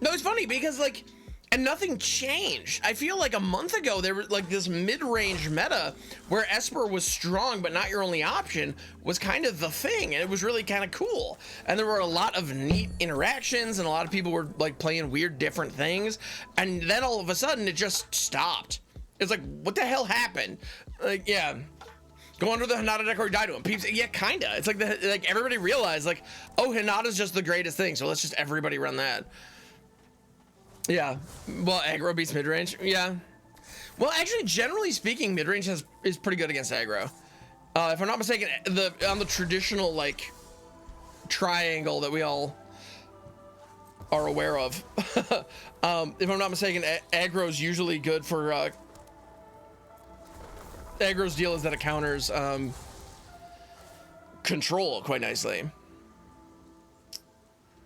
No, it's funny because, like, and nothing changed. I feel like a month ago, there was, like, this mid-range meta where Esper was strong, but not your only option, was kind of the thing, and it was really kind of cool. And there were a lot of neat interactions, and a lot of people were, like, playing weird, different things. And then all of a sudden, it just stopped. It's like, what the hell happened? Like, yeah. Go under the Hinata deck or die to him. Peeps, yeah, kinda. It's like like everybody realized, like, oh, Hinata's just the greatest thing, so let's just everybody run that. Yeah. Well, aggro beats midrange. Yeah. Well, actually, generally speaking, midrange is pretty good against aggro. If I'm not mistaken, on the traditional like triangle that we all are aware of, if I'm not mistaken, aggro's usually good for. Aggro's deal is that it counters control quite nicely.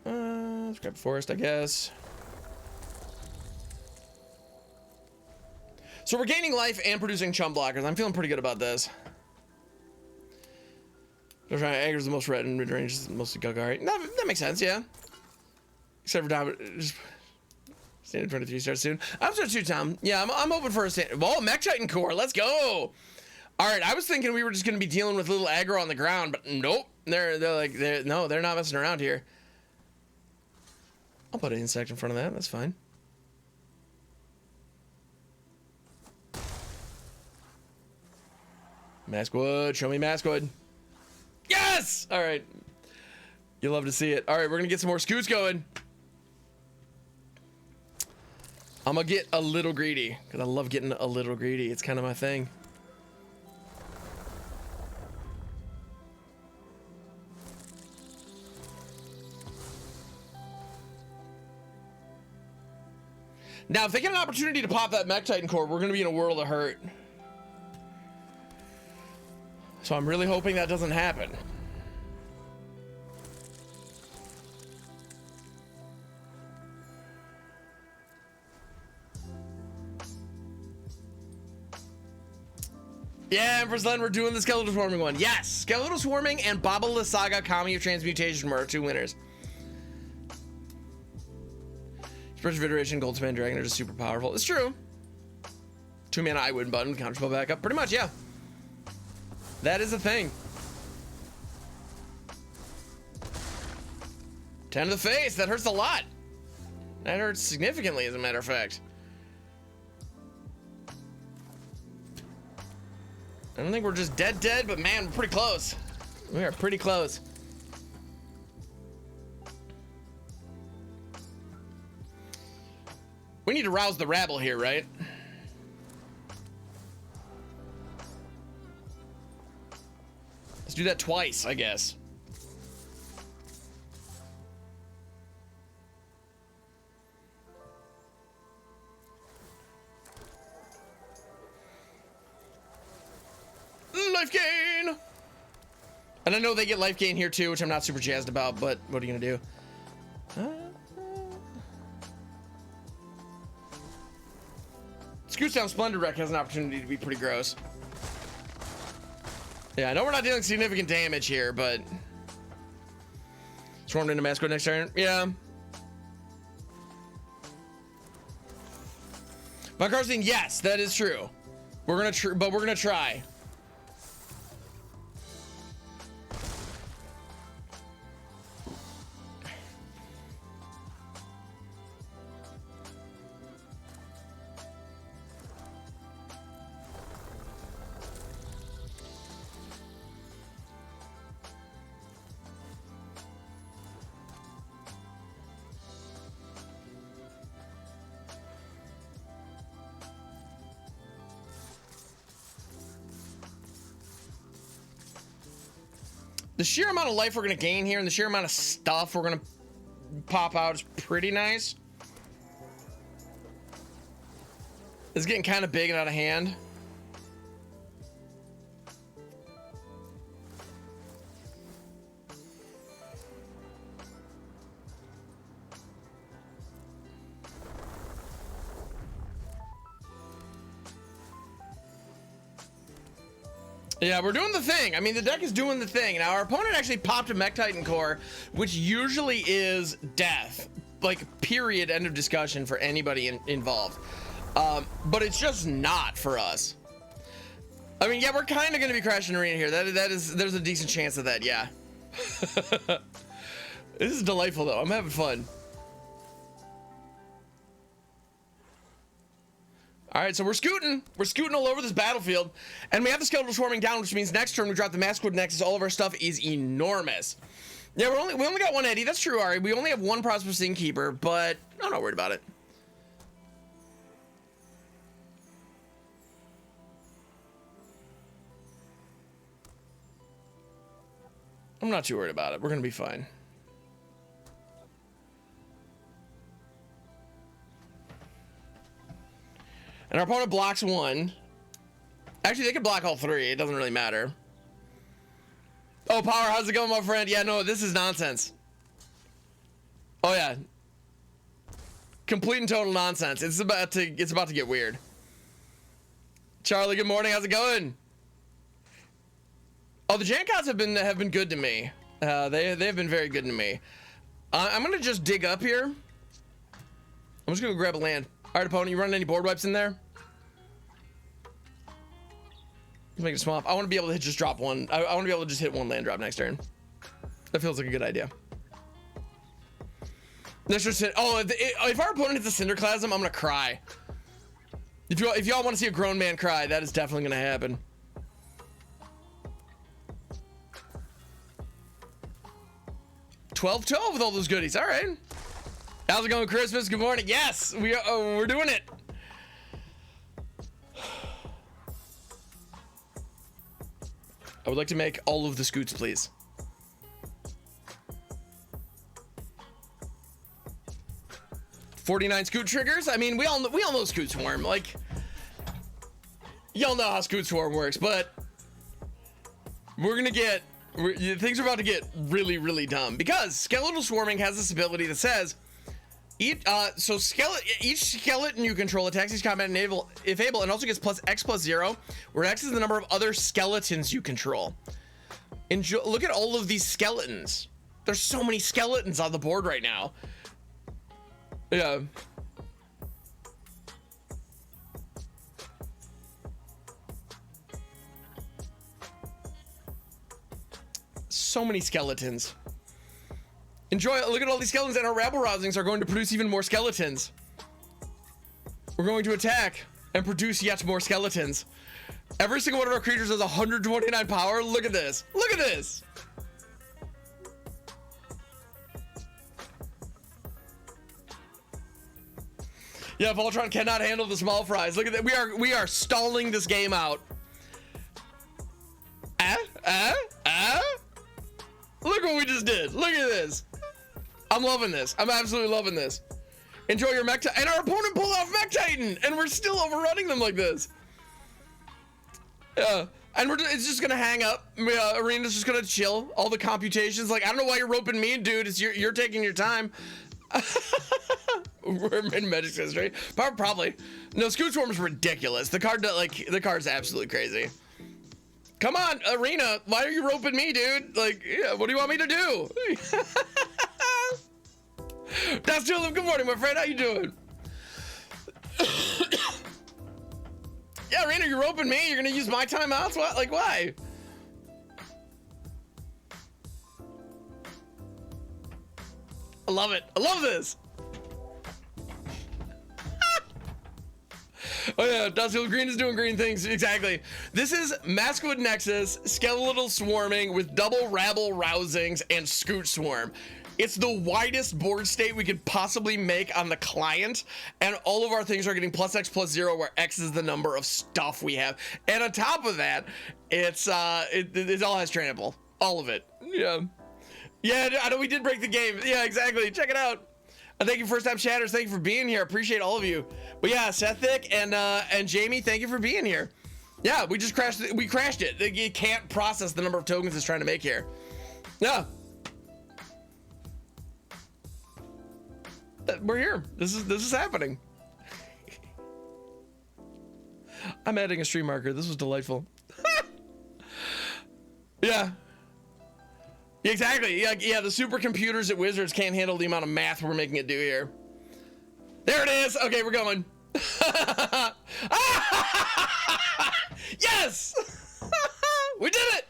Let's grab forest, I guess. So we're gaining life and producing chum blockers. I'm feeling pretty good about this. Aggro's the most red and mid-range is mostly Gugari. That makes sense, yeah. Except for Dom, just standard 23 starts soon. I'm starting to Tom. Yeah, I'm hoping for a stand. Oh, Mech Titan core, let's go. All right, I was thinking we were just gonna be dealing with little aggro on the ground, but nope. They're not messing around here. I'll put an insect in front of that. That's fine. Maskwood, show me Maskwood. Yes! All right. You'll love to see it. All right, we're gonna get some more scoots going. I'm gonna get a little greedy because I love getting a little greedy. It's kind of my thing. Now, if they get an opportunity to pop that Mech Titan core, we're gonna be in a world of hurt. So I'm really hoping that doesn't happen. Yeah, Empress Len, we're doing the Skeletal Swarming one. Yes, Skeletal Swarming and Baba La Saga Kami of Transmutation were our two winners. Expression of Iteration, Goldspan Dragon are just super powerful. It's true. 2 mana I win button, counterspell back up. Pretty much, yeah. That is a thing. 10 to the face. That hurts a lot. That hurts significantly, as a matter of fact. I don't think we're just dead, but man, we're pretty close. We are pretty close. We need to rouse the rabble here, right? Let's do that twice, I guess. Life gain! And I know they get life gain here too, which I'm not super jazzed about, but what are you gonna do? Scute Swarm Splendid Rec has an opportunity to be pretty gross. Yeah, I know we're not dealing significant damage here, but swarmed into Maskwood next turn. Yeah. Von Karstein, yes, that is true. We're gonna try. The sheer amount of life we're gonna gain here and the sheer amount of stuff we're gonna pop out is pretty nice. It's getting kind of big and out of hand. Yeah, we're doing the thing. I mean, the deck is doing the thing. Now, our opponent actually popped a Mech Titan core, which usually is death. Like, period, end of discussion for anybody involved. But it's just not for us. I mean, yeah, we're kind of going to be crashing arena here. There's a decent chance of that, yeah. This is delightful, though. I'm having fun. All right, so we're scooting all over this battlefield, and we have the Skeletal Swarming down, which means next turn we drop the Maskwood Nexus. All of our stuff is enormous. Yeah, we only got one Eddie. That's true, Ari. We only have one Prosperous Innkeeper, but I'm not worried about it. I'm not too worried about it. We're gonna be fine. And our opponent blocks one. Actually, they could block all three. It doesn't really matter. Oh, Power, how's it going, my friend? Yeah, no, this is nonsense. Oh yeah, complete and total nonsense. It's about to get weird. Charlie, good morning. How's it going? Oh, the Jankots have been good to me. They have been very good to me. I'm gonna just dig up here. I'm just gonna grab a land. All right, opponent, you running any board wipes in there? Let's make it swamp. I want to be able to just drop one. I want to be able to just hit one land drop next turn. That feels like a good idea. Let's just hit. Oh, if our opponent hits a Cinderclasm, I'm gonna cry. If y'all want to see a grown man cry, that is definitely gonna happen. $12 with all those goodies. All right. How's it going, Christmas? Good morning. Yes, we're doing it. I would like to make all of the scoots, please. $49 Scute triggers. I mean, we all know Scute Swarm. Like, y'all know how Scute Swarm works, but things are about to get really, really dumb because Skeletal Swarming has this ability that says each skeleton you control attacks each combat if able, and also gets +X+0, where X is the number of other skeletons you control. Look at all of these skeletons. There's so many skeletons on the board right now. Yeah. So many skeletons. Enjoy. Look at all these skeletons, and our Rabble Rousings are going to produce even more skeletons. We're going to attack and produce yet more skeletons. Every single one of our creatures has 129 power. Look at this. Look at this. Yeah, Voltron cannot handle the small fries. Look at that. We are stalling this game out. Look what we just did. Look at this. I'm loving this. I'm absolutely loving this. Enjoy your mech titan. And our opponent pulled off mech titan, and we're still overrunning them like this. Yeah. And it's just gonna hang up. Arena's just gonna chill. All the computations. Like, I don't know why you're roping me, dude. It's you're taking your time. We're in Magic's history. Probably. No, Scute Swarm is ridiculous. The card's absolutely crazy. Come on, Arena. Why are you roping me, dude? Like, yeah, what do you want me to do? That's Tulip. Good morning, my friend. How you doing? Yeah, Arena, you're roping me. You're gonna use my timeouts? What? Like, why? I love it. I love this. Oh yeah, Dusty Green is doing green things. Exactly. This is Maskwood Nexus, Skeletal Swarming with double Rabble Rousings and Scute Swarm. It's the widest board state we could possibly make on the client, and all of our things are getting +X+0, where X is the number of stuff we have. And on top of that, it all has trainable. All of it. Yeah. Yeah, I know we did break the game. Yeah, exactly. Check it out. Thank you, first time chatters. Thank you for being here. Appreciate all of you. But yeah, Sethic and Jamie, thank you for being here. Yeah, we just crashed. We crashed it. It can't process the number of tokens it's trying to make here. Yeah, we're here. This is happening. I'm adding a stream marker. This was delightful. Yeah. Exactly. Yeah, the supercomputers at Wizards can't handle the amount of math we're making it do here. There it is. Okay, we're going. Yes! We did it!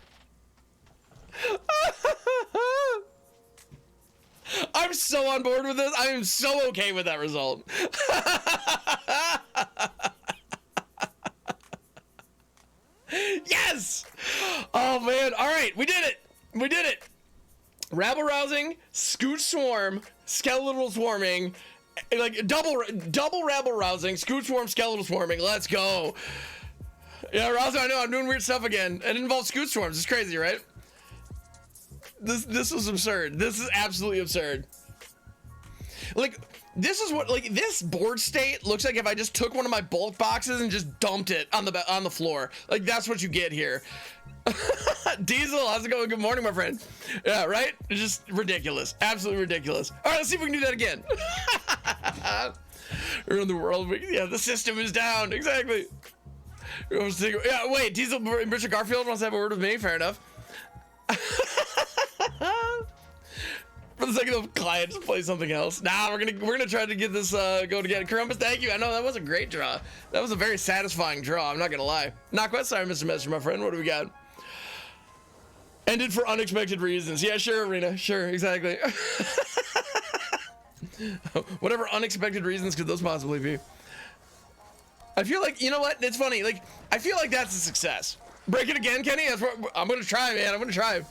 I'm so on board with this. I am so okay with that result. Yes! Oh, man. All right, we did it. We did it. Rabble Rousing, Scute Swarm, Skeletal Swarming, like double Rabble Rousing, Scute Swarm, Skeletal Swarming. Let's go. Yeah, Rousing, I know I'm doing weird stuff again. It involves Scute Swarms. It's crazy, right? This was absurd. This is absolutely absurd. Like, this is what, like, this board state looks like if I just took one of my bulk boxes and just dumped it on the floor. Like, that's what you get here. Diesel, how's it going? Good morning, my friend. Yeah, right? It's just ridiculous. Absolutely ridiculous. All right, let's see if we can do that again. Around the world, yeah, the system is down. Exactly. Yeah, wait, Diesel, Richard Garfield wants to have a word with me. Fair enough. For the sake of the client, just play something else. Nah, we're gonna try to get this going again. Columbus, thank you. I know that was a great draw. That was a very satisfying draw. I'm not gonna lie. Knockwest, sorry, Mr. Messenger, my friend. What do we got? Ended for unexpected reasons. Yeah, sure, Arena. Sure, exactly. Whatever unexpected reasons could those possibly be? I feel like, you know what? It's funny. Like, I feel like that's a success. Break it again, Kenny. That's what I'm gonna try, man. I'm gonna try.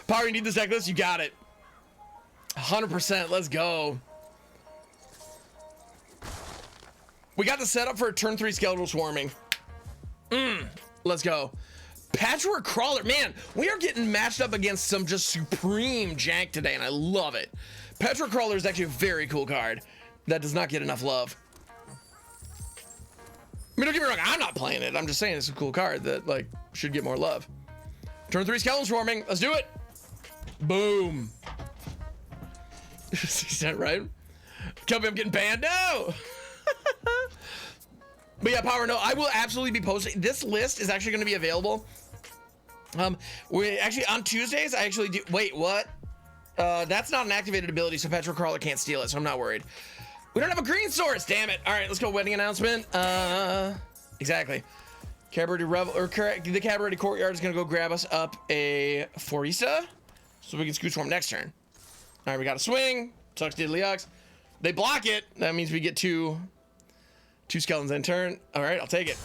Power, you need this deck list. You got it. 100%. Let's go. We got the setup for a turn 3 Skeletal Swarming. Let's go. Patchwork Crawler. Man, we are getting matched up against some just supreme jank today, and I love it. Patchwork Crawler is actually a very cool card that does not get enough love. I mean, don't get me wrong, I'm not playing it. I'm just saying it's a cool card that, like, should get more love. Turn 3 Skeletal Swarming. Let's do it. Boom. Is that right? Kelby, I'm getting banned. No. But yeah, Power, no, I will absolutely be posting. This list is actually going to be available. We actually, on Tuesdays, I actually do. Wait, what? That's not an activated ability, so Patchwork Crawler can't steal it, so I'm not worried. We don't have a green source, damn it. All right, let's go. Wedding announcement. Exactly. Cabaret Revel, or the Cabaret Courtyard is going to go grab us up a Forisa, so we can Scute Swarm next turn. All right, we got a swing. Sucks diddly yucks. They block it. That means we get two skeletons in turn. All right, I'll take it.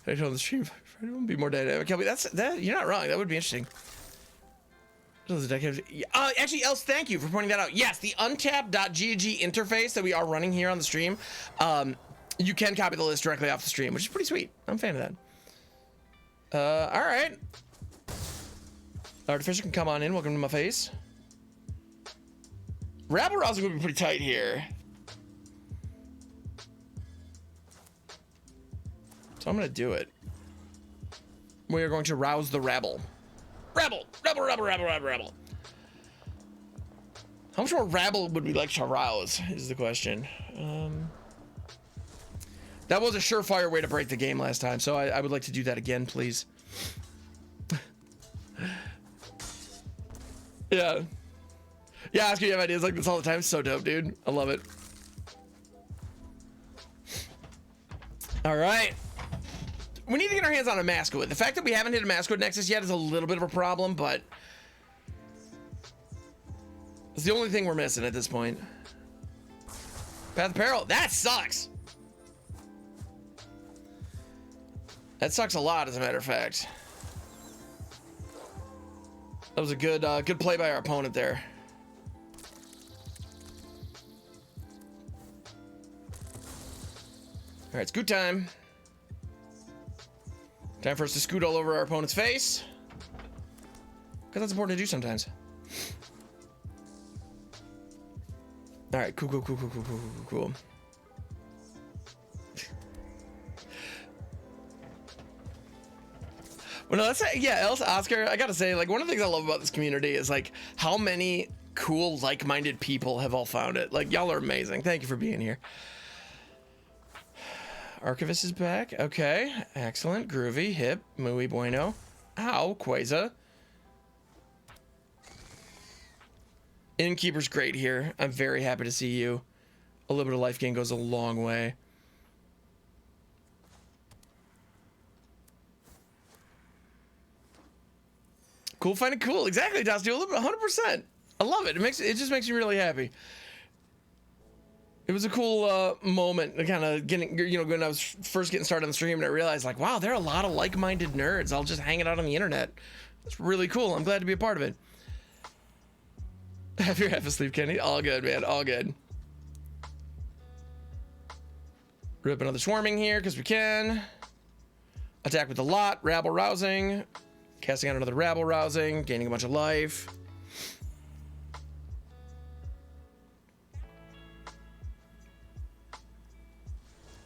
I told the stream it won't be more dynamic. That you're not wrong. That would be interesting. Actually, else, thank you for pointing that out. Yes, the untap.gg interface that we are running here on the stream. You can copy the list directly off the stream, which is pretty sweet. I'm a fan of that. All right. Artificial can come on in. Welcome to my face. Rabble Rousing would be pretty tight here. So I'm going to do it. We are going to rouse the rabble. Rabble! Rabble, rabble, rabble, rabble, rabble. How much more rabble would we like to rouse, is the question. That was a surefire way to break the game last time, so I would like to do that again, please. Yeah. Yeah, Oscar, you have ideas like this all the time. It's so dope, dude. I love it. All right. We need to get our hands on a Maskwood. The fact that we haven't hit a Maskwood Nexus yet is a little bit of a problem, but it's the only thing we're missing at this point. Path of Peril. That sucks. That sucks a lot, as a matter of fact. That was a good play by our opponent there. All right, Scute time. Time for us to scoot all over our opponent's face. Because that's important to do sometimes. All right, cool. Well, no, that's, yeah, else, Oscar, I gotta say, like, one of the things I love about this community is, like, how many cool, like-minded people have all found it. Like, y'all are amazing. Thank you for being here. Archivist is back. Okay. Excellent. Groovy. Hip. Muy bueno. Ow. Quasar. Innkeeper's great here. I'm very happy to see you. A little bit of life gain goes a long way. Cool finding cool. Exactly, Josh. Do a little bit, 100%. I love it. It just makes me really happy. It was a cool moment, kind of getting, you know, when I was first getting started on the stream, and I realized, like, wow, there are a lot of like-minded nerds all just hanging out on the internet. It's really cool. I'm glad to be a part of it. Have your half asleep, Kenny. All good, man. All good. Rip another swarming here because we can. Attack with a lot. Rabble Rousing. Casting out another Rabble Rousing. Gaining a bunch of life.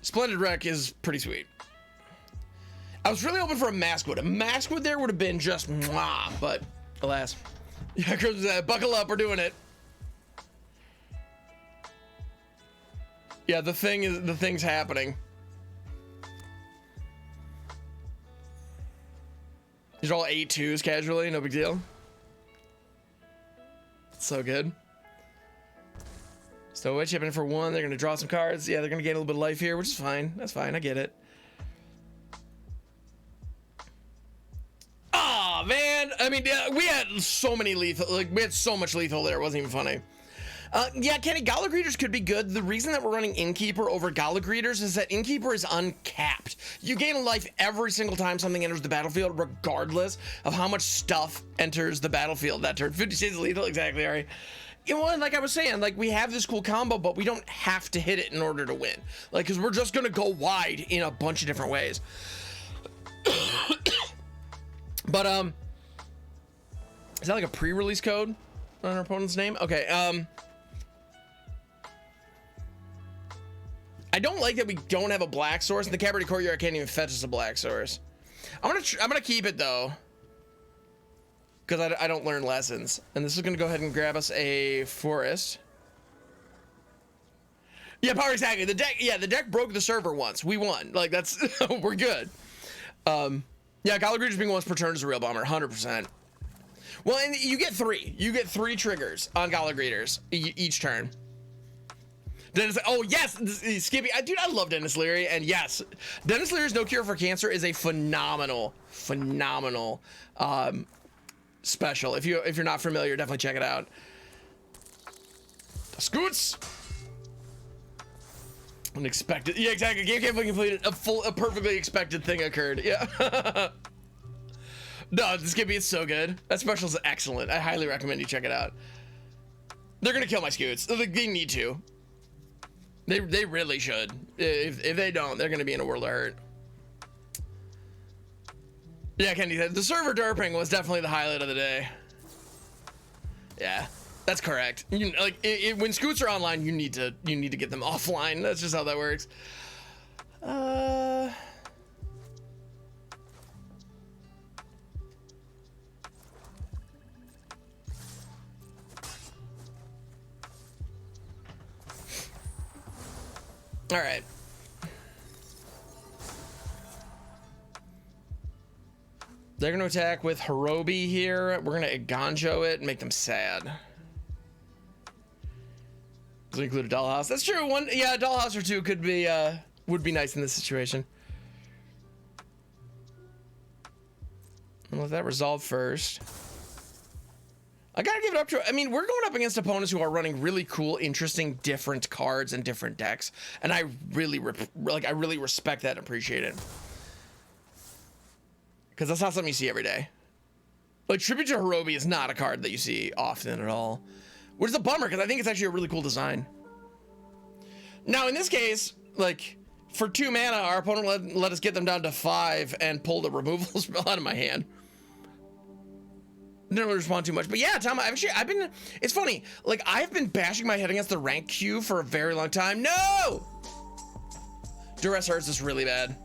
Splendid Rec is pretty sweet. I was really hoping for a Maskwood. A Maskwood there would have been just mwah, but alas. Yeah, Chris, buckle up, we're doing it. Yeah, the thing's happening. These are all 8-2s casually, no big deal. So good. Stowaway chipping in for 1. They're gonna draw some cards. Yeah, they're gonna gain a little bit of life here, which is fine. That's fine. I get it. Ah, man. I mean, we had so many lethal. Like, we had so much lethal there. It wasn't even funny. Yeah, Kenny, Gala Greeters could be good. The reason that we're running Innkeeper over Gala Greeters is that Innkeeper is uncapped. You gain a life every single time something enters the battlefield, regardless of how much stuff enters the battlefield that turn. 50 shades of lethal, exactly, all right. You know, like I was saying, like, we have this cool combo, but we don't have to hit it in order to win. Like, because we're just going to go wide in a bunch of different ways. But, is that like a pre-release code on our opponent's name? Okay, I don't like that we don't have a black source. In the Cabaret Courtyard, I can't even fetch us a black source. I'm gonna keep it, though. Because I don't learn lessons. And this is going to go ahead and grab us a forest. Yeah, power exactly. The deck broke the server once. We won. Like, that's, we're good. Yeah, Gala Greeters being once per turn is a real bummer, 100%. Well, and you get 3. You get 3 triggers on Gala Greeters each turn. Dennis, oh yes, Skippy, dude, I love Dennis Leary, and yes, Dennis Leary's No Cure for Cancer is a phenomenal special. If you're not familiar, definitely check it out. The Scutes. Unexpected. Yeah, exactly. Game can't be completed. A perfectly expected thing occurred. Yeah. No, this Skippy is so good. That special is excellent. I highly recommend you check it out. They're gonna kill my Scutes. They need to. They really should. If they don't, they're gonna be in a world of hurt. Yeah, Kenny said the server derping was definitely the highlight of the day. Yeah, that's correct. You like when Scutes are online, you need to get them offline. That's just how that works. All right. They're going to attack with Hirobi here. We're going to Eiganjo it and make them sad. Does it include a dollhouse? That's true. Yeah, a dollhouse or 2 could be, would be nice in this situation. I'll let that resolve first. I gotta give it up to, I mean, we're going up against opponents who are running really cool, interesting, different cards and different decks. And I really, I really respect that and appreciate it. Because that's not something you see every day. Like, Tribute to Hirobi is not a card that you see often at all. Which is a bummer, because I think it's actually a really cool design. Now, in this case, like, for 2 mana, our opponent let us get them down to 5 and pull the removal spell out of my hand. Didn't really respond too much. But yeah, Tom, I've been, it's funny. Like, I've been bashing my head against the rank queue for a very long time. No! Duress hurts us really bad.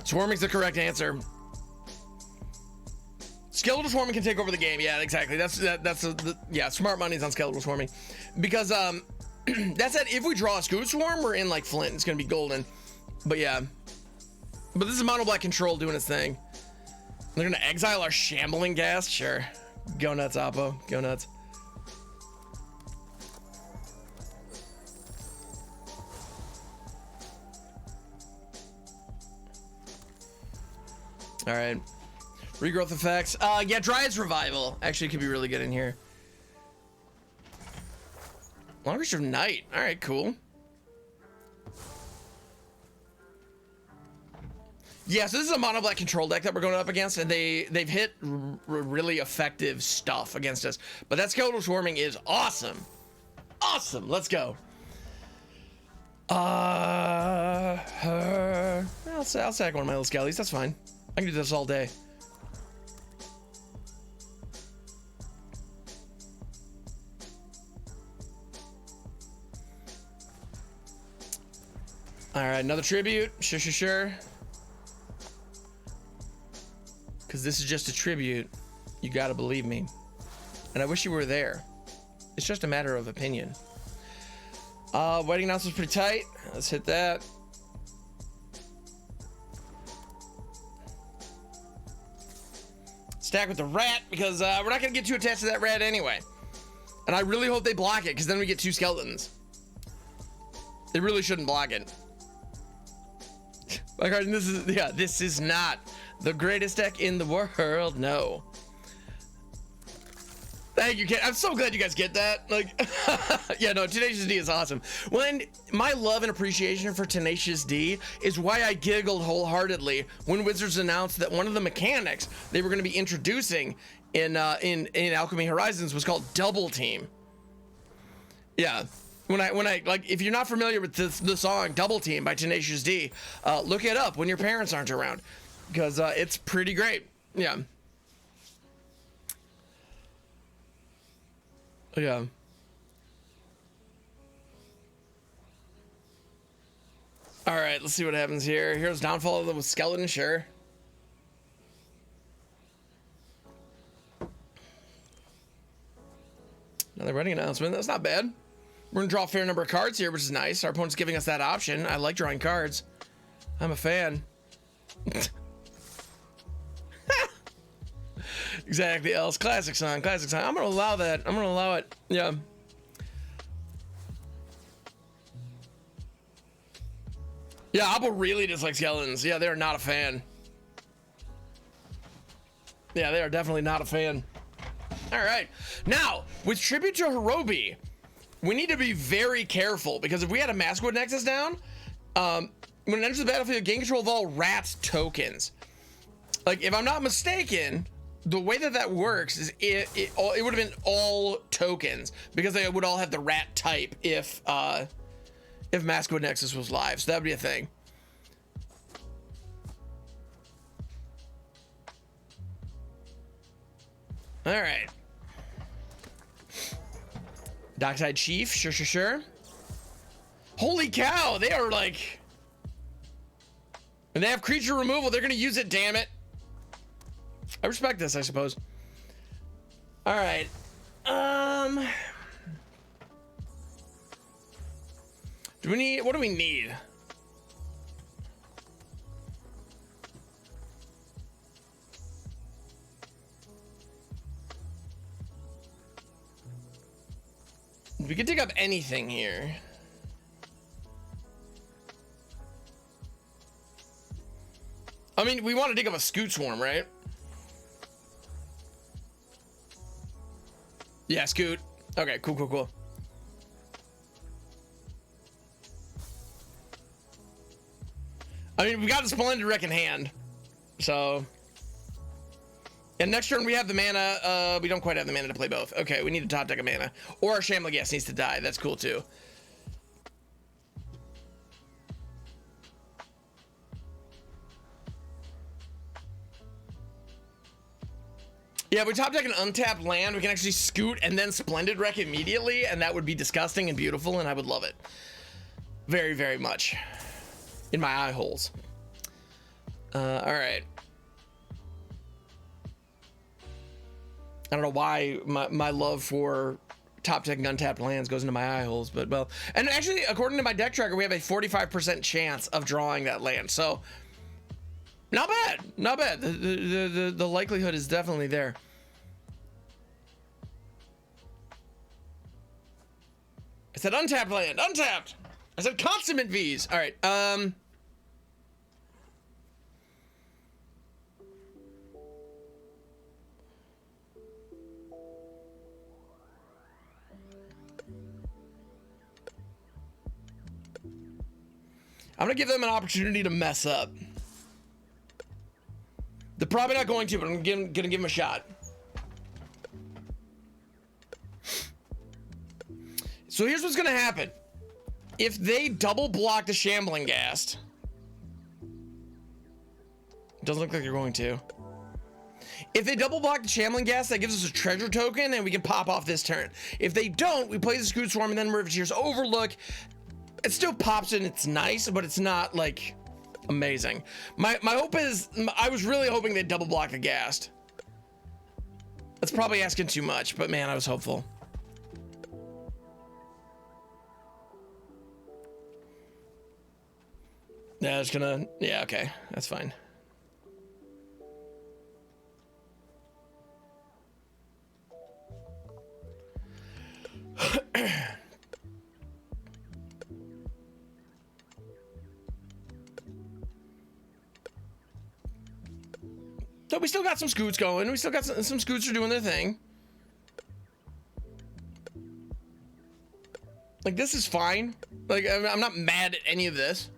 Swarming's the correct answer. Skeletal Swarming can take over the game. Yeah, exactly. Yeah, smart money's on Skeletal Swarming. Because, that said, if we draw a Scute Swarm, we're in, like, Flint. It's gonna be golden. But yeah. But this is Mono Black Control doing its thing. They're gonna exile our Shambling Ghast? Sure. Go nuts, Oppo. Go nuts. All right. Regrowth effects. Yeah, Dryad's Revival actually could be really good in here. Long Reach of Night. All right, cool. Yeah, so this is a mono black control deck that we're going up against, and they've hit really effective stuff against us. But that Skeletal Swarming is awesome. Awesome. Let's go. I'll sack one of my little skellies. That's fine. I can do this all day. All right, another tribute. Sure. Because this is just a tribute. You gotta believe me. And I wish you were there. It's just a matter of opinion. Wedding announcement's pretty tight. Let's hit that. Stack with the rat, because we're not gonna get too attached to that rat anyway. And I really hope they block it, because then we get 2 skeletons. They really shouldn't block it. Like, this is not the greatest deck in the world. No. Thank you, kid. I'm so glad you guys get that. Like, yeah, no, Tenacious D is awesome. When my love and appreciation for Tenacious D is why I giggled wholeheartedly when Wizards announced that one of the mechanics they were going to be introducing in Alchemy Horizons was called Double Team. Yeah. When I like, if you're not familiar with the song Double Team by Tenacious D, look it up when your parents aren't around, because it's pretty great. Yeah. Yeah. All right, let's see what happens here. Here's Downfall of the Skeleton, sure. Another wedding announcement. That's not bad. We're gonna draw a fair number of cards here, which is nice. Our opponent's giving us that option. I like drawing cards. I'm a fan. Exactly, else. Classic song, classic song. I'm gonna allow that. I'm gonna allow it. Yeah. Yeah, Apple really dislikes skeletons. Yeah, they are not a fan. Yeah, they are definitely not a fan. All right. Now, with Tribute to Hirobi, we need to be very careful, because if we had a Maskwood Nexus down, when it enters the battlefield, gain control of all rat tokens. Like, if I'm not mistaken, the way that works is it would have been all tokens, because they would all have the rat type if Maskwood Nexus was live. So that would be a thing. All right. Dockside Chief, sure. Holy cow, they are like... And they have creature removal, they're gonna use it, damn it. I respect this, I suppose. All right. Do we need... What do we need? We could dig up anything here. I mean, we want to dig up a Scute Swarm, right? Yeah, Scute. Okay, cool. I mean, we got the Splendid Rec in hand, so... And next turn we have the mana. We don't quite have the mana to play both. Okay, we need a top deck of mana. Or our Shambling Ghast needs to die. That's cool too. Yeah, if we top deck an untapped land, we can actually Scute and then Splendid Rec immediately, and that would be disgusting and beautiful, and I would love it. Very, very much. In my eye holes. Alright. I don't know why my love for top decking untapped lands goes into my eye holes, but well. And actually, according to my deck tracker, we have a 45% chance of drawing that land. So, not bad. Not bad. The likelihood is definitely there. I said untapped land. Untapped! I said consummate Vs. All right. I'm gonna give them an opportunity to mess up. They're probably not going to, but I'm gonna give them a shot. So here's what's gonna happen. If they double block the Shambling Ghast, doesn't look like they're going to. If they double block the Shambling Ghast, that gives us a treasure token and we can pop off this turn. If they don't, we play the Scute Swarm and then Riveteer's Overlook. It still pops and it's nice, but it's not like amazing. My hope is, I was really hoping they'd double block the Ghast. That's probably asking too much, but man, I was hopeful. Yeah, it's gonna, yeah, okay, that's fine. So we still got some Scutes going. We still got some Scutes are doing their thing. Like, this is fine. Like, I'm not mad at any of this.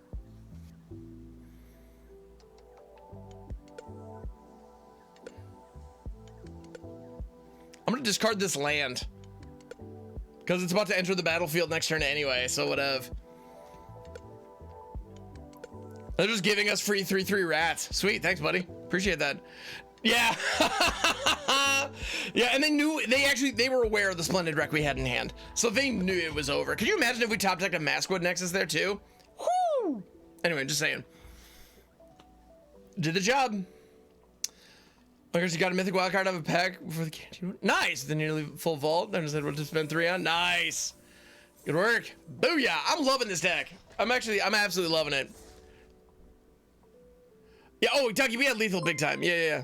I'm gonna discard this land because it's about to enter the battlefield next turn anyway, so whatever. They're just giving us free 3/3 rats. Sweet, thanks, buddy. Appreciate that. Yeah. Yeah, and they were aware of the Splendid Rec we had in hand, so they knew it was over. Could you imagine if we top decked a Maskwood Nexus there too? Whoo! Anyway, just saying. Did the job. I guess you got a mythic wildcard out of a pack before the canteen. Nice! The nearly full vault. I just said what to spend 3 on. Nice! Good work. Booyah! I'm loving this deck. I'm absolutely loving it. Yeah, oh, Ducky, we had lethal big time. Yeah.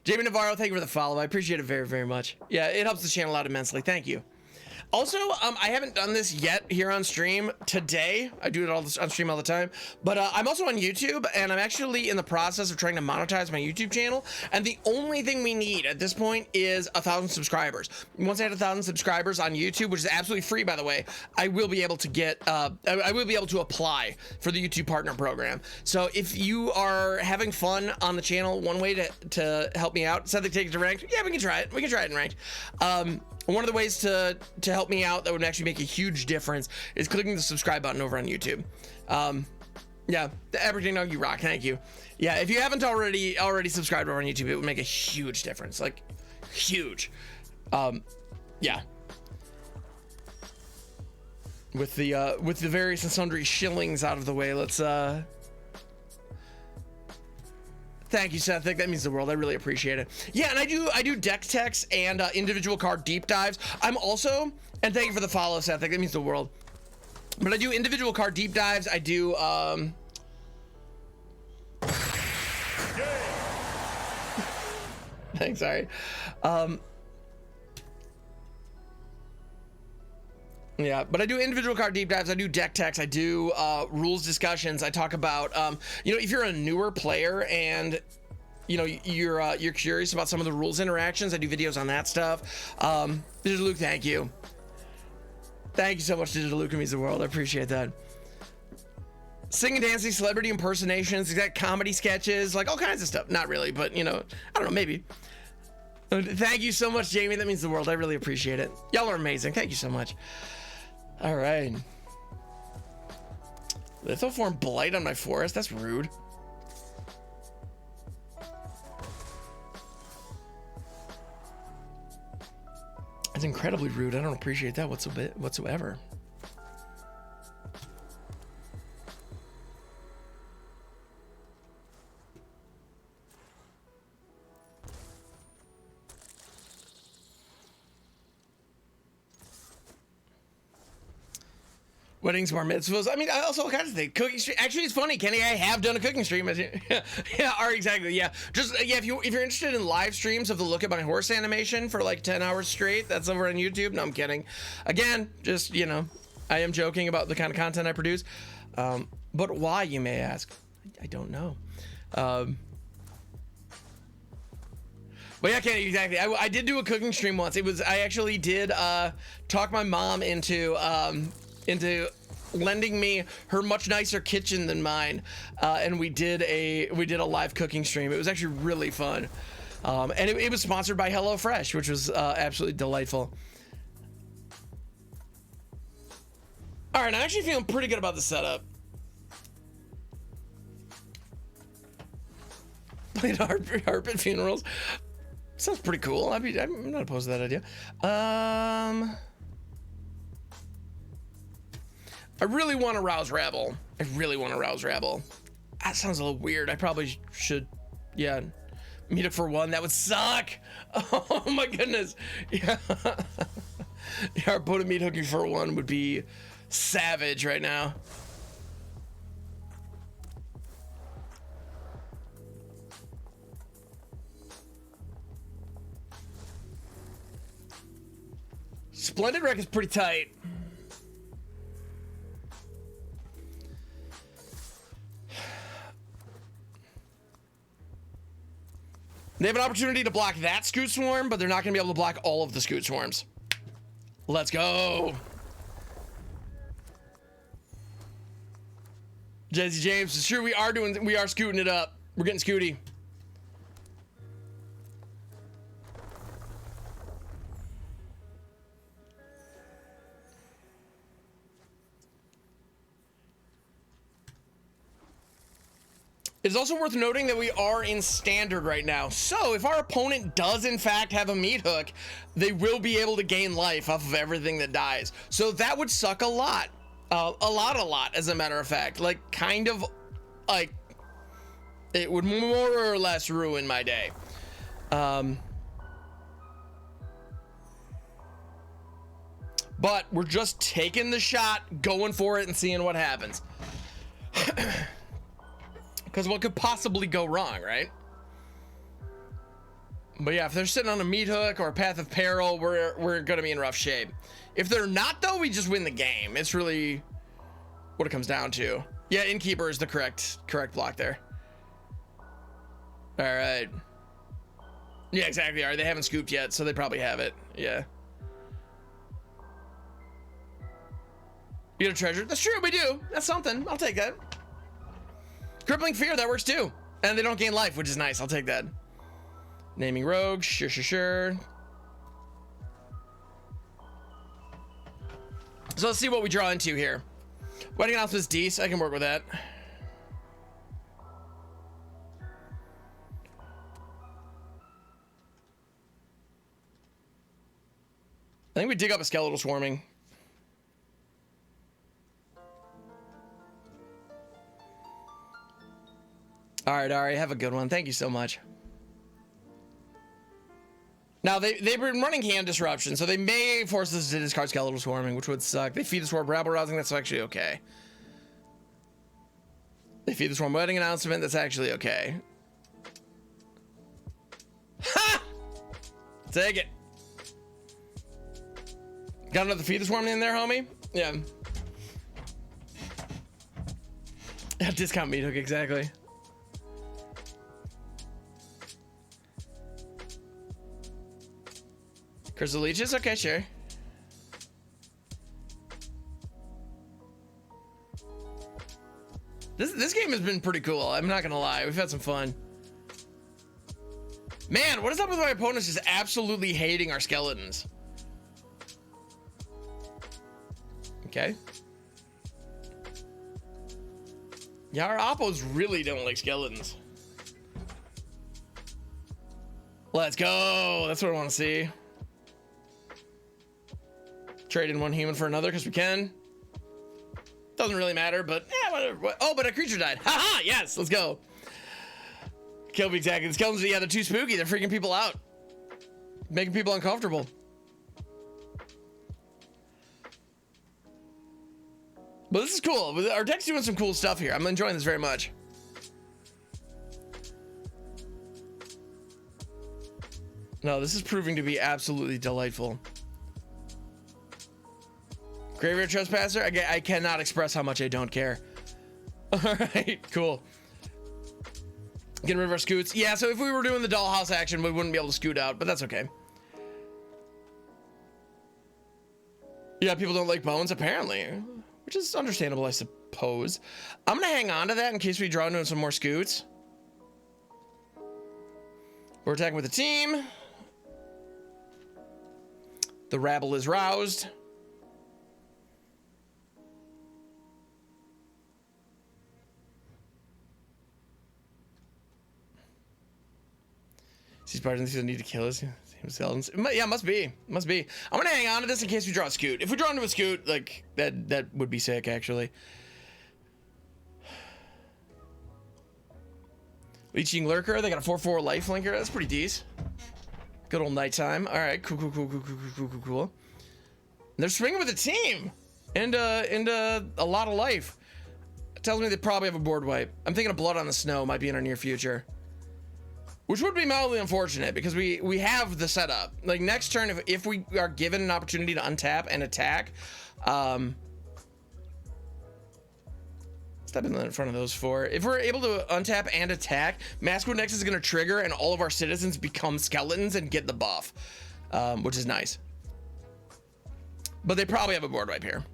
Jamie Navarro, thank you for the follow. I appreciate it very, very much. Yeah, it helps the channel out immensely. Thank you. Also, I haven't done this yet here on stream today. I do it all on stream all the time, but I'm also on YouTube, and I'm actually in the process of trying to monetize my YouTube channel. And the only thing we need at this point is 1,000 subscribers. Once I had 1,000 subscribers on YouTube, which is absolutely free, by the way, I will be able to get, I will be able to apply for the YouTube Partner Program. So if you are having fun on the channel, one way to help me out, set the ticket to ranked. Yeah, we can try it. We can try it in ranked. One of the ways to help me out that would actually make a huge difference is clicking the subscribe button over on YouTube. Yeah, everything you rock. Thank you. Yeah, if you haven't already subscribed over on YouTube, it would make a huge difference. Like, huge. Yeah. With the various and sundry shillings out of the way, let's thank you, Seth. That means the world. I really appreciate it. Yeah, and I do deck techs and individual card deep dives. I'm also, and thank you for the follow, Seth. That means the world. But I do individual card deep dives. I do thanks, sorry. Yeah, but I do individual card deep dives. I do deck techs. I do rules discussions. I talk about, you know, if you're a newer player and, you know, you're curious about some of the rules interactions, I do videos on that stuff. Digital Luke, thank you. Thank you so much, Digital Luke. It means the world. I appreciate that. Singing, dancing, celebrity impersonations, exact comedy sketches, like all kinds of stuff. Not really, but, you know, I don't know, maybe. Thank you so much, Jamie. That means the world. I really appreciate it. Y'all are amazing. Thank you so much. All right. Lithoform Blight on my forest. That's rude. That's incredibly rude. I don't appreciate that whatsoever. Weddings, bar mitzvahs. I mean, also all kinds of things. Cooking stream. Actually, it's funny, Kenny. I have done a cooking stream. Yeah, exactly. Yeah, just yeah. If you're interested in live streams of the look at my horse animation for like 10 hours straight, that's over on YouTube. No, I'm kidding. Again, just you know, I am joking about the kind of content I produce. But why, you may ask? I don't know. But yeah, Kenny, exactly. I did do a cooking stream once. I actually did talk my mom into lending me her much nicer kitchen than mine, and we did a live cooking stream. It was actually really fun, and it was sponsored by HelloFresh, which was absolutely delightful. All right, I'm actually feeling pretty good about the setup. Played harp at funerals. Sounds pretty cool. I'm not opposed to that idea. I really want to rouse Rabble. That sounds a little weird. I probably should, yeah, meet up for one. That would suck. Oh my goodness. Yeah. Yeah, put a meat hooking for one would be savage right now. Splendid Rec is pretty tight. They have an opportunity to block that Scute Swarm, but they're not going to be able to block all of the Scute Swarms. Let's go. Jesse James, it's true, we are scooting it up. We're getting scooty. It's also worth noting that we are in standard right now. So if our opponent does in fact have a meat hook, they will be able to gain life off of everything that dies. So that would suck a lot. A lot, as a matter of fact. Like, kind of, like, it would more or less ruin my day. But we're just taking the shot, going for it, and seeing what happens. Because what could possibly go wrong, right? But yeah, if they're sitting on a meat hook or a path of peril, we're gonna be in rough shape. If they're not, though, we just win the game. It's really what it comes down to. Yeah, Innkeeper is the correct block there. All right. Yeah, exactly. All right, they haven't scooped yet, so they probably have it. Yeah. You get a treasure? That's true, we do. That's something. I'll take that. Crippling Fear, that works too. And they don't gain life, which is nice. I'll take that. Naming Rogue, sure. So let's see what we draw into here. Wedding Announcements Dece, I can work with that. I think we dig up a Skeletal Swarming. All right, Ari, have a good one. Thank you so much. Now, they've been running hand disruption, so they may force us to discard Skeletal Swarming, which would suck. They feed the Swarm Rabble Rousing, that's actually okay. They feed the Swarm Wedding Announcement, that's actually okay. Ha! Take it. Got another feed the Swarm in there, homie? Yeah. Discount meat hook, exactly. Curse of Leeches? Okay, sure. This game has been pretty cool. I'm not gonna lie. We've had some fun. Man, what is up with my opponents just absolutely hating our skeletons? Okay. Yeah, our oppos really don't like skeletons. Let's go. That's what I want to see. Trade in one human for another because we can. Doesn't really matter, but yeah, whatever. Oh, but a creature died. Haha, yes, let's go. Kill me exactly. The skeletons, yeah, they're too spooky. They're freaking people out. Making people uncomfortable. But this is cool. Our deck's doing some cool stuff here. I'm enjoying this very much. No, this is proving to be absolutely delightful. Graveyard Trespasser? I cannot express how much I don't care. All right, cool. Getting rid of our scoots. Yeah, so if we were doing the dollhouse action, we wouldn't be able to scoot out, but that's okay. Yeah, people don't like bones, apparently. which is understandable, I suppose. I'm gonna hang on to that in case we draw into some more Scutes. We're attacking with the team. The rabble is roused. These partners need to kill us. Yeah, must be. Must be. I'm gonna hang on to this in case we draw a Scute. If we draw into a Scute, like that would be sick, actually. Leeching Lurker. They got a 4/4 life linker. That's pretty decent. Good old nighttime. All right, cool. And they're swinging with a team and a lot of life. It tells me they probably have a board wipe. I'm thinking of Blood on the Snow might be in our near future. Which would be mildly unfortunate because we have the setup. Like next turn, if we are given an opportunity to untap and attack, step in front of those four. If we're able to untap and attack, Maskwood Nexus is going to trigger and all of our citizens become skeletons and get the buff, which is nice. But they probably have a board wipe here.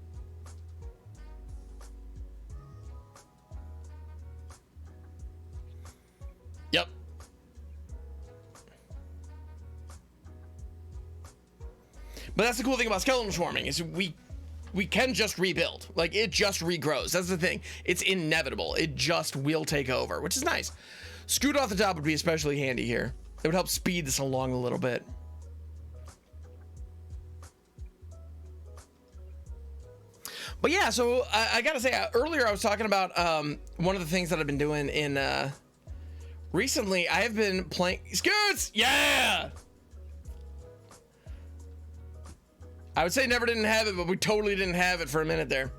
Yep. But that's the cool thing about Skeletal Swarming is we can just rebuild. Like it just regrows. That's the thing. It's inevitable. It just will take over, which is nice. Scute off the top would be especially handy here. It would help speed this along a little bit. But yeah, so I gotta say, earlier I was talking about one of the things that I've been doing in recently. I have been playing Scutes. Yeah. I would say never didn't have it, but we totally didn't have it for a minute there.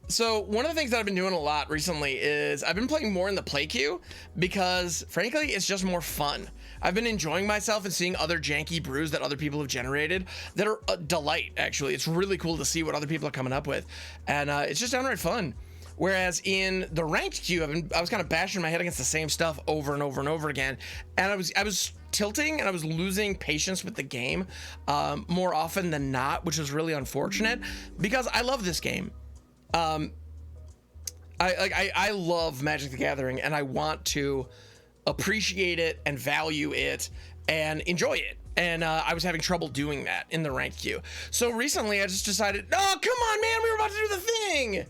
So one of the things that I've been doing a lot recently is I've been playing more in the play queue because frankly, it's just more fun. I've been enjoying myself and seeing other janky brews that other people have generated that are a delight, actually. It's really cool to see what other people are coming up with. And it's just downright fun. Whereas in the ranked queue, I was kind of bashing my head against the same stuff over and over and over again. And I was tilting and I was losing patience with the game more often than not, which is really unfortunate because I love this game. I love Magic the Gathering and I want to appreciate it and value it and enjoy it. And I was having trouble doing that in the ranked queue. So recently I just decided, oh, come on, man, we were about to do the thing.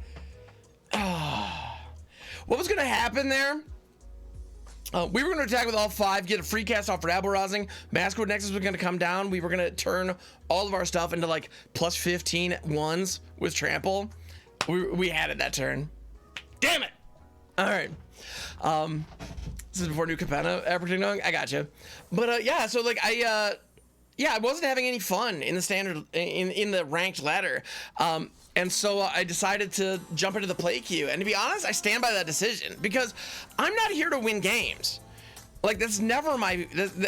What was going to happen there? We were going to attack with all 5, get a free cast off Rabble Rousing. Maskwood Nexus was going to come down. We were going to turn all of our stuff into like plus 15 ones with trample. We had it that turn. Damn it! All right. This is before New Capenna Appertaining. I got you. But yeah, so like I wasn't having any fun in the standard in the ranked ladder. And so I decided to jump into the play queue. And to be honest, I stand by that decision because I'm not here to win games. Like that's never my,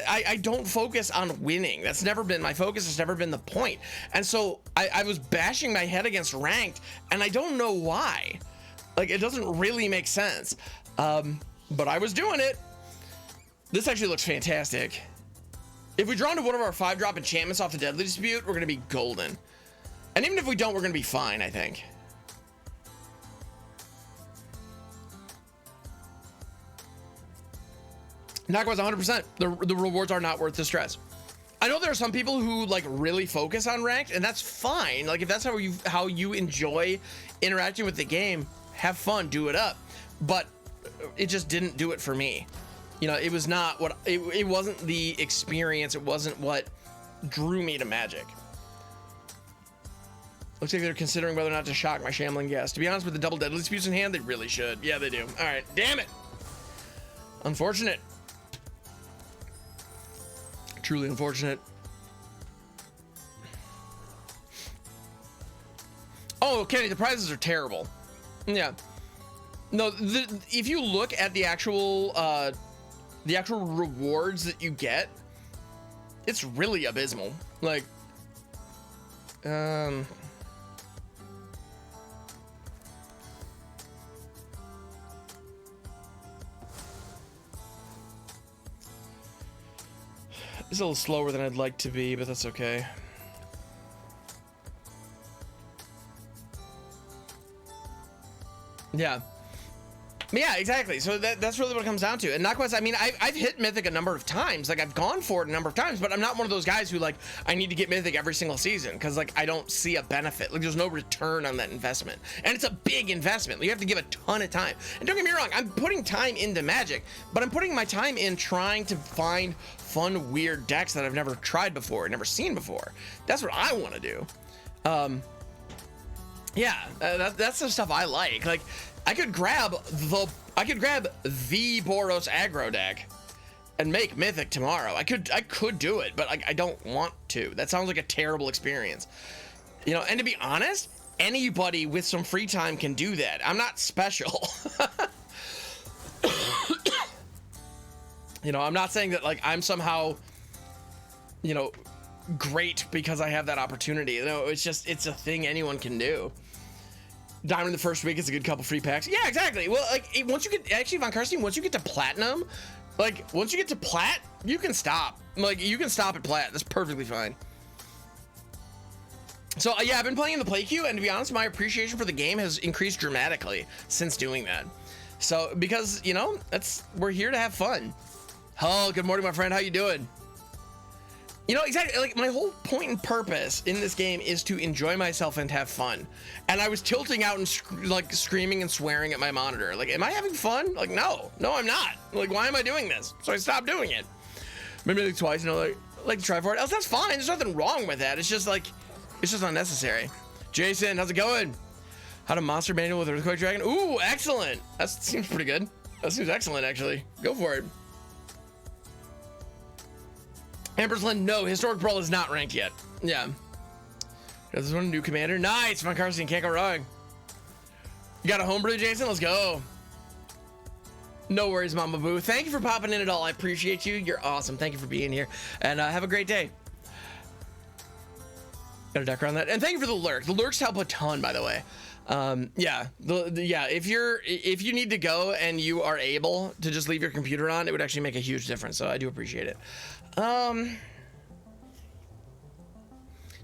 I don't focus on winning. That's never been my focus. It's never been the point. And so I was bashing my head against ranked and I don't know why. Like it doesn't really make sense. But I was doing it. This actually looks fantastic. If we draw into one of our 5-drop enchantments off the Deadly Dispute, we're going to be golden. And even if we don't, we're going to be fine, I think. Knockout's 100%. The rewards are not worth the stress. I know there are some people who like really focus on ranked, and that's fine. Like if that's how you enjoy interacting with the game, have fun, do it up. But it just didn't do it for me. You know, it was not what it wasn't the experience. It wasn't what drew me to Magic. Looks like they're considering whether or not to shock my Shambling Ghast. To be honest, with the double Deadly Disputes in hand, they really should. Yeah, they do. All right, damn it. Unfortunate. Truly unfortunate. Oh, Kenny, the prizes are terrible. Yeah. No, if you look at the actual rewards that you get, it's really abysmal. Like, it's a little slower than I'd like to be, but that's okay. Yeah. Yeah, exactly. So that's really what it comes down to. And not quite, I mean, I've hit Mythic a number of times. Like, I've gone for it a number of times, but I'm not one of those guys who, like, I need to get Mythic every single season because, like, I don't see a benefit. Like, there's no return on that investment. And it's a big investment. You have to give a ton of time. And don't get me wrong, I'm putting time into Magic, but I'm putting my time in trying to find fun, weird decks that I've never tried before, never seen before. That's what I want to do. Yeah, that's the stuff I like. Like, I could grab the Boros aggro deck and make Mythic tomorrow. I could do it, but I don't want to. That sounds like a terrible experience. You know, and to be honest, anybody with some free time can do that. I'm not special. You know, I'm not saying that, like, I'm somehow, you know, great because I have that opportunity. You know, it's just, it's a thing anyone can do. Diamond the first week is a good couple free packs. Yeah, exactly. Well, like, once you get, actually, Von Karstein, once you get to platinum, like, once you get to plat, you can stop. Like, you can stop at plat. That's perfectly fine. So, yeah, I've been playing in the play queue, and to be honest, my appreciation for the game has increased dramatically since doing that. So, because, you know, we're here to have fun. Oh, good morning, my friend. How you doing? You know, exactly, like, my whole point and purpose in this game is to enjoy myself and have fun. And I was tilting out and like screaming and swearing at my monitor. Like, am I having fun? Like, no, I'm not. Like, why am I doing this? So I stopped doing it. Maybe like twice, you know, like to try for it. Else, that's fine. There's nothing wrong with that. It's just like, it's just unnecessary. Jason, how's it going? How to monster manual with Earthquake Dragon? Ooh, excellent. That seems pretty good. That seems excellent, actually. Go for it. Ambersland, no, Historic Brawl is not ranked yet. Yeah. This is one new commander. Nice, Von Karstein, can't go wrong. You got a homebrew, Jason? Let's go. No worries, Mama Boo. Thank you for popping in at all. I appreciate you. You're awesome. Thank you for being here. And have a great day. Got a deck around that. And thank you for the lurk. The lurks help a ton, by the way. Yeah, yeah, if you need to go and you are able to just leave your computer on, it would actually make a huge difference. So I do appreciate it.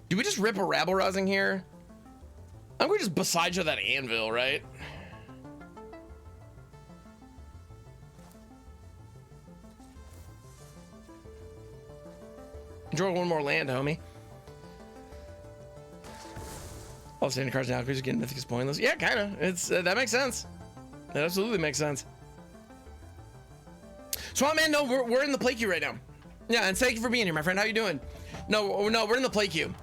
Do we just rip a Rabble Rousing here? I'm going to just beside you that anvil, right? Enjoy one more land, homie. All standing cards now, because getting Mythic is pointless. Yeah, kind of. It's that makes sense. That absolutely makes sense. Swamp Man, no, we're in the play queue right now. Yeah, and thank you for being here, my friend. How you doing? No, we're in the play queue.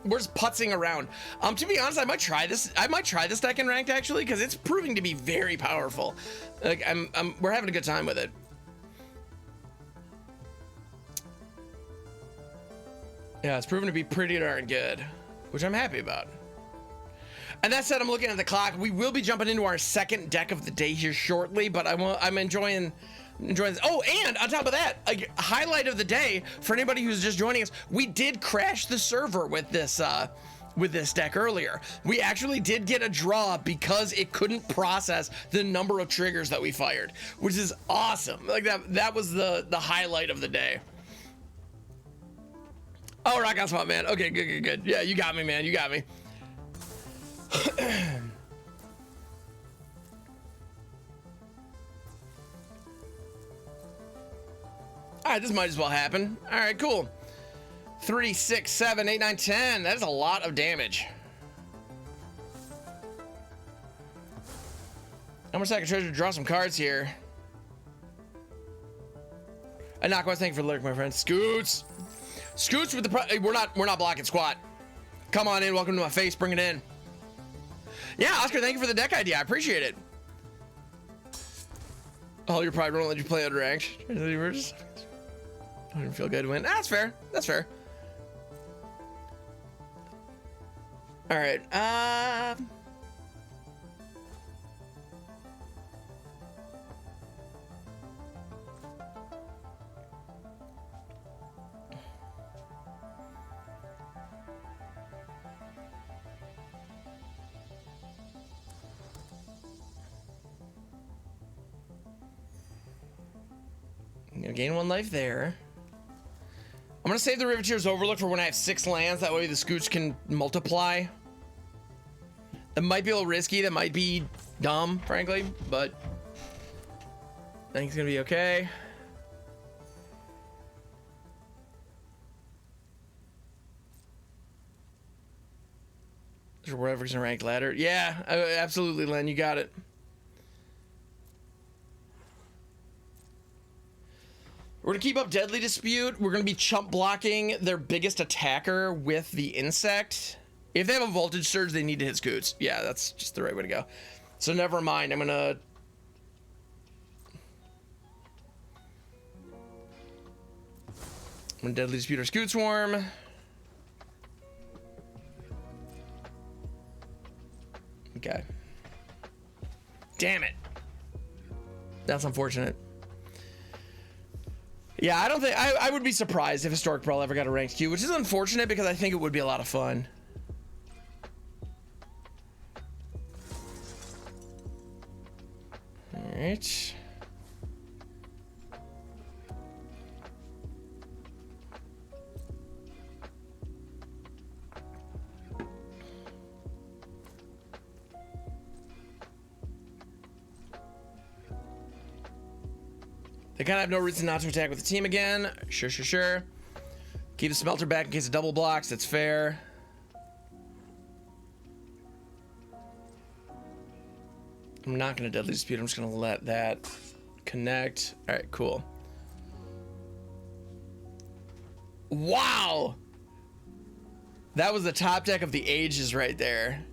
We're just putzing around. To be honest, I might try this deck in ranked actually, because it's proving to be very powerful. Like, we're having a good time with it. Yeah, it's proven to be pretty darn good, which I'm happy about. And that said, I'm looking at the clock. We will be jumping into our second deck of the day here shortly, but I'm enjoying this. Oh, and on top of that, a highlight of the day for anybody who's just joining us, we did crash the server with this deck earlier. We actually did get a draw because it couldn't process the number of triggers that we fired, which is awesome. Like, that was the highlight of the day. Oh, rock on spot, man. Okay, good. Yeah, you got me, man. You got me. All right, this might as well happen. All right, cool. 3, 6, 7, 8, 9, 10. That is a lot of damage. I'm gonna second treasure to draw some cards here. And Knockwest, thank you for the lurk, my friend. Scutes with the we're not blocking squat. Come on in, welcome to my face, bring it in. Yeah, Oscar, thank you for the deck idea. I appreciate it. Oh, your pride won't let you play unranked. I didn't feel good to win. That's fair. That's fair. All right. I'm gonna gain 1 life there. I'm gonna save the Riveteer's Overlook for when I have 6 lands. That way the Scoots can multiply. That might be a little risky. That might be dumb, frankly, but I think it's gonna be okay. Wherever's in ranked ladder. Yeah, absolutely, Len. You got it. We're gonna keep up Deadly Dispute. We're gonna be chump blocking their biggest attacker with the insect. If they have a voltage surge, they need to hit Scutes. Yeah, that's just the right way to go. So never mind. I'm gonna Deadly Dispute or Scute Swarm. Okay. Damn it. That's unfortunate. Yeah, I don't think I would be surprised if Historic Brawl ever got a ranked queue, which is unfortunate because I think it would be a lot of fun. All right. They kind of have no reason not to attack with the team again. Sure. Keep the Smelter back in case of double blocks. That's fair. I'm not going to Deadly Dispute. I'm just going to let that connect. All right, cool. Wow. That was the top deck of the ages right there.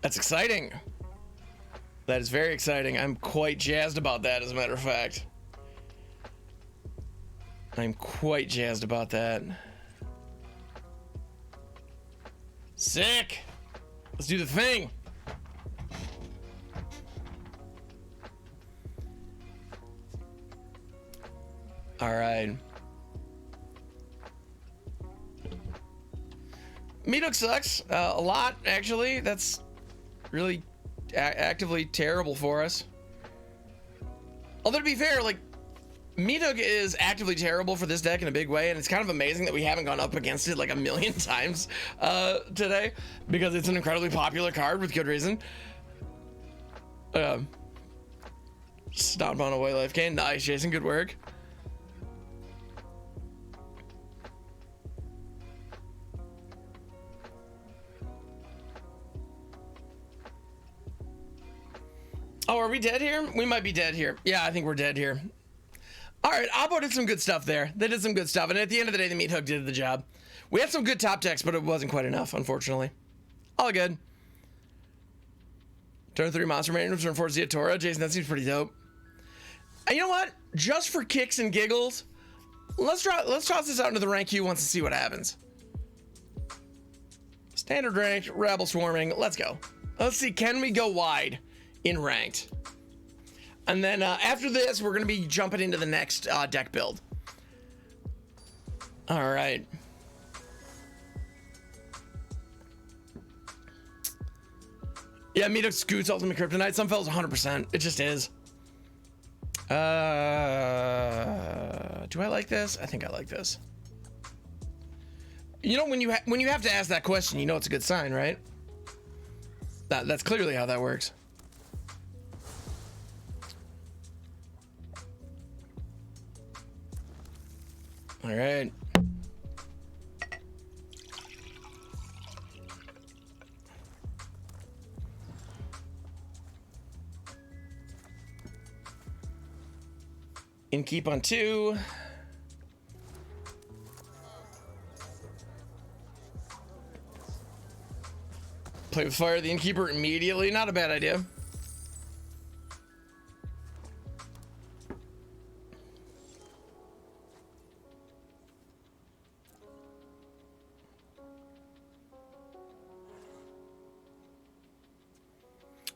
That's exciting. That is very exciting. I'm quite jazzed about that, as a matter of fact. I'm quite jazzed about that. Sick. Let's do the thing. All right. Meathook sucks a lot, actually. That's really actively terrible for us. Although to be fair, like, Meathook is actively terrible for this deck in a big way, and it's kind of amazing that we haven't gone up against it like a million times today, because it's an incredibly popular card with good reason. Stomp on away life gain. Nice, Jason, good work. Oh, are we dead here? We might be dead here. Yeah, I think we're dead here. All right, Abo did some good stuff there. They did some good stuff, and at the end of the day, the Meathook did the job. We had some good top decks, but it wasn't quite enough, unfortunately. All good. Turn 3 Monster Manuals, turn 4 Ziatora. Jason, that seems pretty dope. And you know what? Just for kicks and giggles, let's toss this out into the rank queue once and see what happens. Standard ranked, Rabble Swarming. Let's go. Let's see, can we go wide in ranked? And then after this, we're going to be jumping into the next deck build. All right. Yeah, Meathook Scutes Ultimate Kryptonite. Some fellas 100%. It just is. Do I like this? I think I like this. You know, when you have to ask that question, you know it's a good sign, right? That's clearly how that works. All right. Innkeep on 2. Play with fire the Innkeeper immediately. Not a bad idea.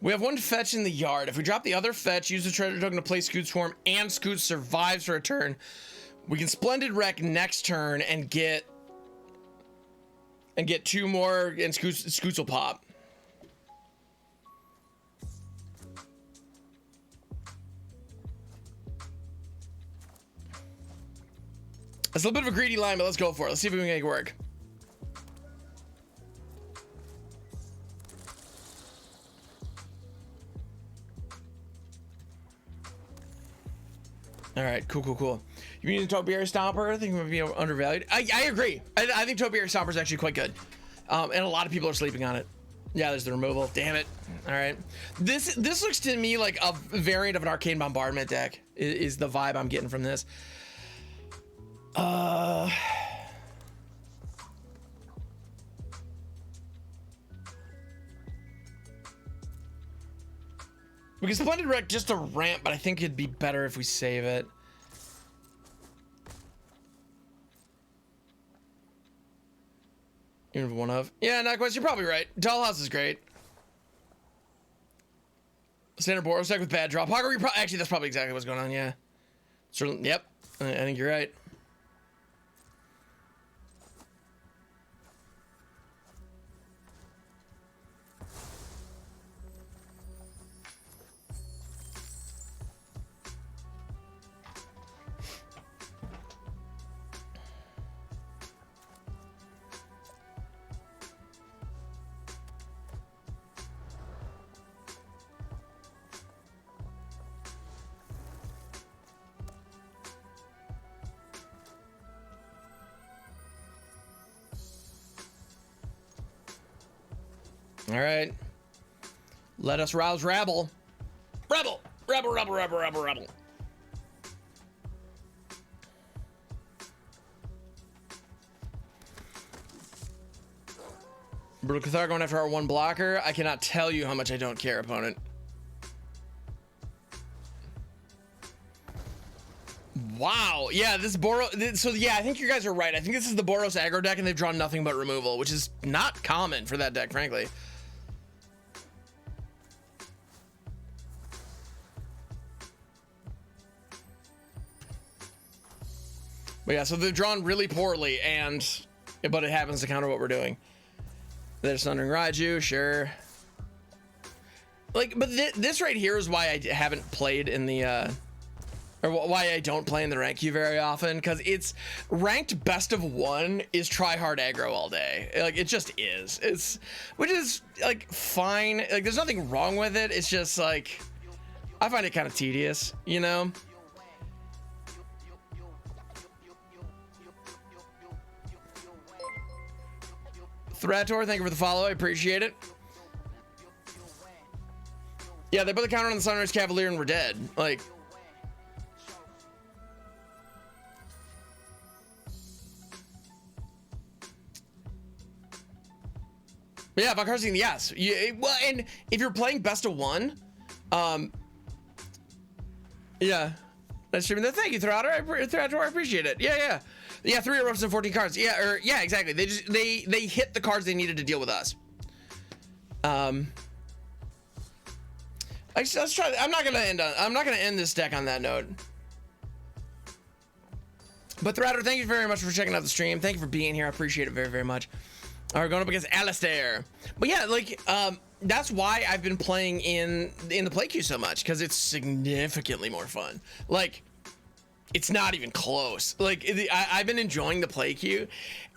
We have one fetch in the yard. If we drop the other fetch, use the treasure token to play Scute Swarm, and Scute survives for a turn, we can Splendid Rec next turn and get 2 more, and Scutes will pop. It's a little bit of a greedy line, but let's go for it. Let's see if we can make it work. All right, cool. You mean the Topiary Stomper? I think it would be undervalued. I agree. I think Topiary Stomper is actually quite good. And a lot of people are sleeping on it. Yeah, there's the removal. Damn it. All right. This looks to me like a variant of an Arcane Bombardment deck is the vibe I'm getting from this. We can Splendid Rec just a ramp, but I think it'd be better if we save it. Even one of. Yeah, Nightquest, you're probably right. Dollhouse is great. Standard Boros deck with bad draw. Pocket, actually, that's probably exactly what's going on, yeah. Certainly, yep. I think you're right. All right. Let us rouse Rabble. Rabble. Brutal Cathar going after our one blocker. I cannot tell you how much I don't care, opponent. Wow. Yeah, this Boros. So yeah, I think you guys are right. I think this is the Boros aggro deck, and they've drawn nothing but removal, which is not common for that deck, frankly. But yeah, so they've drawn really poorly, but it happens to counter what we're doing. They're Sundering Raiju, sure. Like, but this right here is why I haven't played in the, or why I don't play in the rank queue very often, because it's ranked best of one is try hard aggro all day. Like, it just is. Which is like fine. Like, there's nothing wrong with it. It's just like, I find it kind of tedious, you know? Thrator, thank you for the follow. I appreciate it. Yeah, they put the counter on the Sunrise Cavalier and we're dead. Like, but yeah, Valkarsing, yes. Well, and if you're playing best of one, yeah, that's true. Thank you, Thrator. I appreciate it. Yeah. 3 eruptions and 14 cards. Yeah, exactly. They hit the cards they needed to deal with us. Let's try. I'm not gonna end this deck on that note. But Thrator, thank you very much for checking out the stream. Thank you for being here. I appreciate it very, very much. All right, going up against Alistair. But yeah, like that's why I've been playing in the play queue so much, because it's significantly more fun. Like, it's not even close. Like, I've been enjoying the play queue.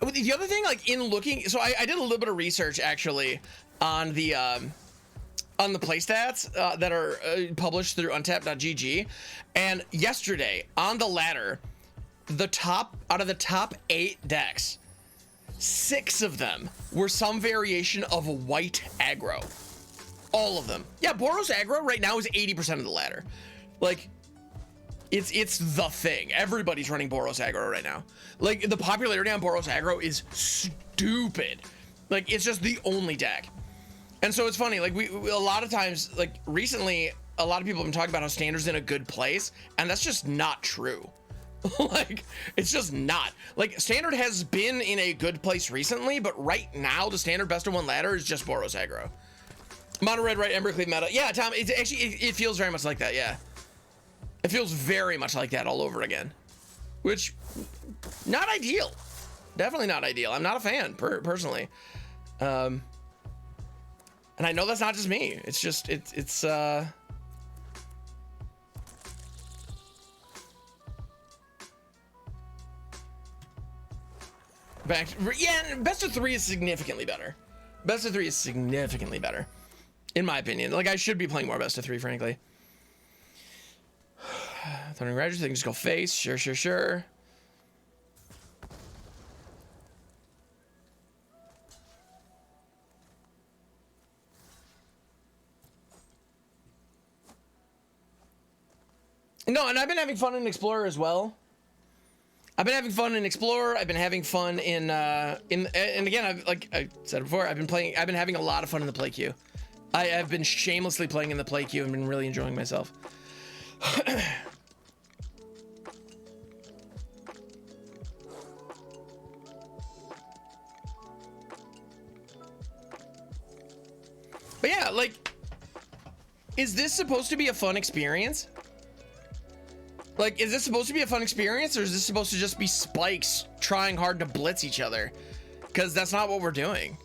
The other thing, like, in looking, so I did a little bit of research actually on the play stats that are published through untap.gg, and yesterday on the ladder, out of the top 8 decks, 6 of them were some variation of white aggro. All of them. Yeah, Boros aggro right now is 80% of the ladder. Like, it's the thing. Everybody's running Boros aggro right now. Like, the popularity on Boros aggro is stupid. Like, it's just the only deck. And so it's funny, like, we a lot of times, like, recently, a lot of people have been talking about how Standard's in a good place, and that's just not true. Like, it's just not. Like, Standard has been in a good place recently, but right now, the Standard best of one ladder is just Boros aggro. Mono Red, right, Embercleave meta. Yeah, Tom, it's actually, it feels very much like that, yeah. It feels very much like that all over again, which, not ideal. Definitely not ideal. I'm not a fan, personally. And I know that's not just me. It's just, it's Back, yeah, best of 3 is significantly better. Best of 3 is significantly better, in my opinion. Like, I should be playing more best of 3, frankly. Thundering Riders, they can just go face. Sure, sure, sure. No, and I've been having fun in Explorer as well. I've been having fun in Explorer. I've been having fun in and again, like I said before, I've been having a lot of fun in the play queue. I've been shamelessly playing in the play queue and been really enjoying myself. But yeah, like, is this supposed to be a fun experience? Like, is this supposed to be a fun experience, or is this supposed to just be spikes trying hard to blitz each other? Because that's not what we're doing.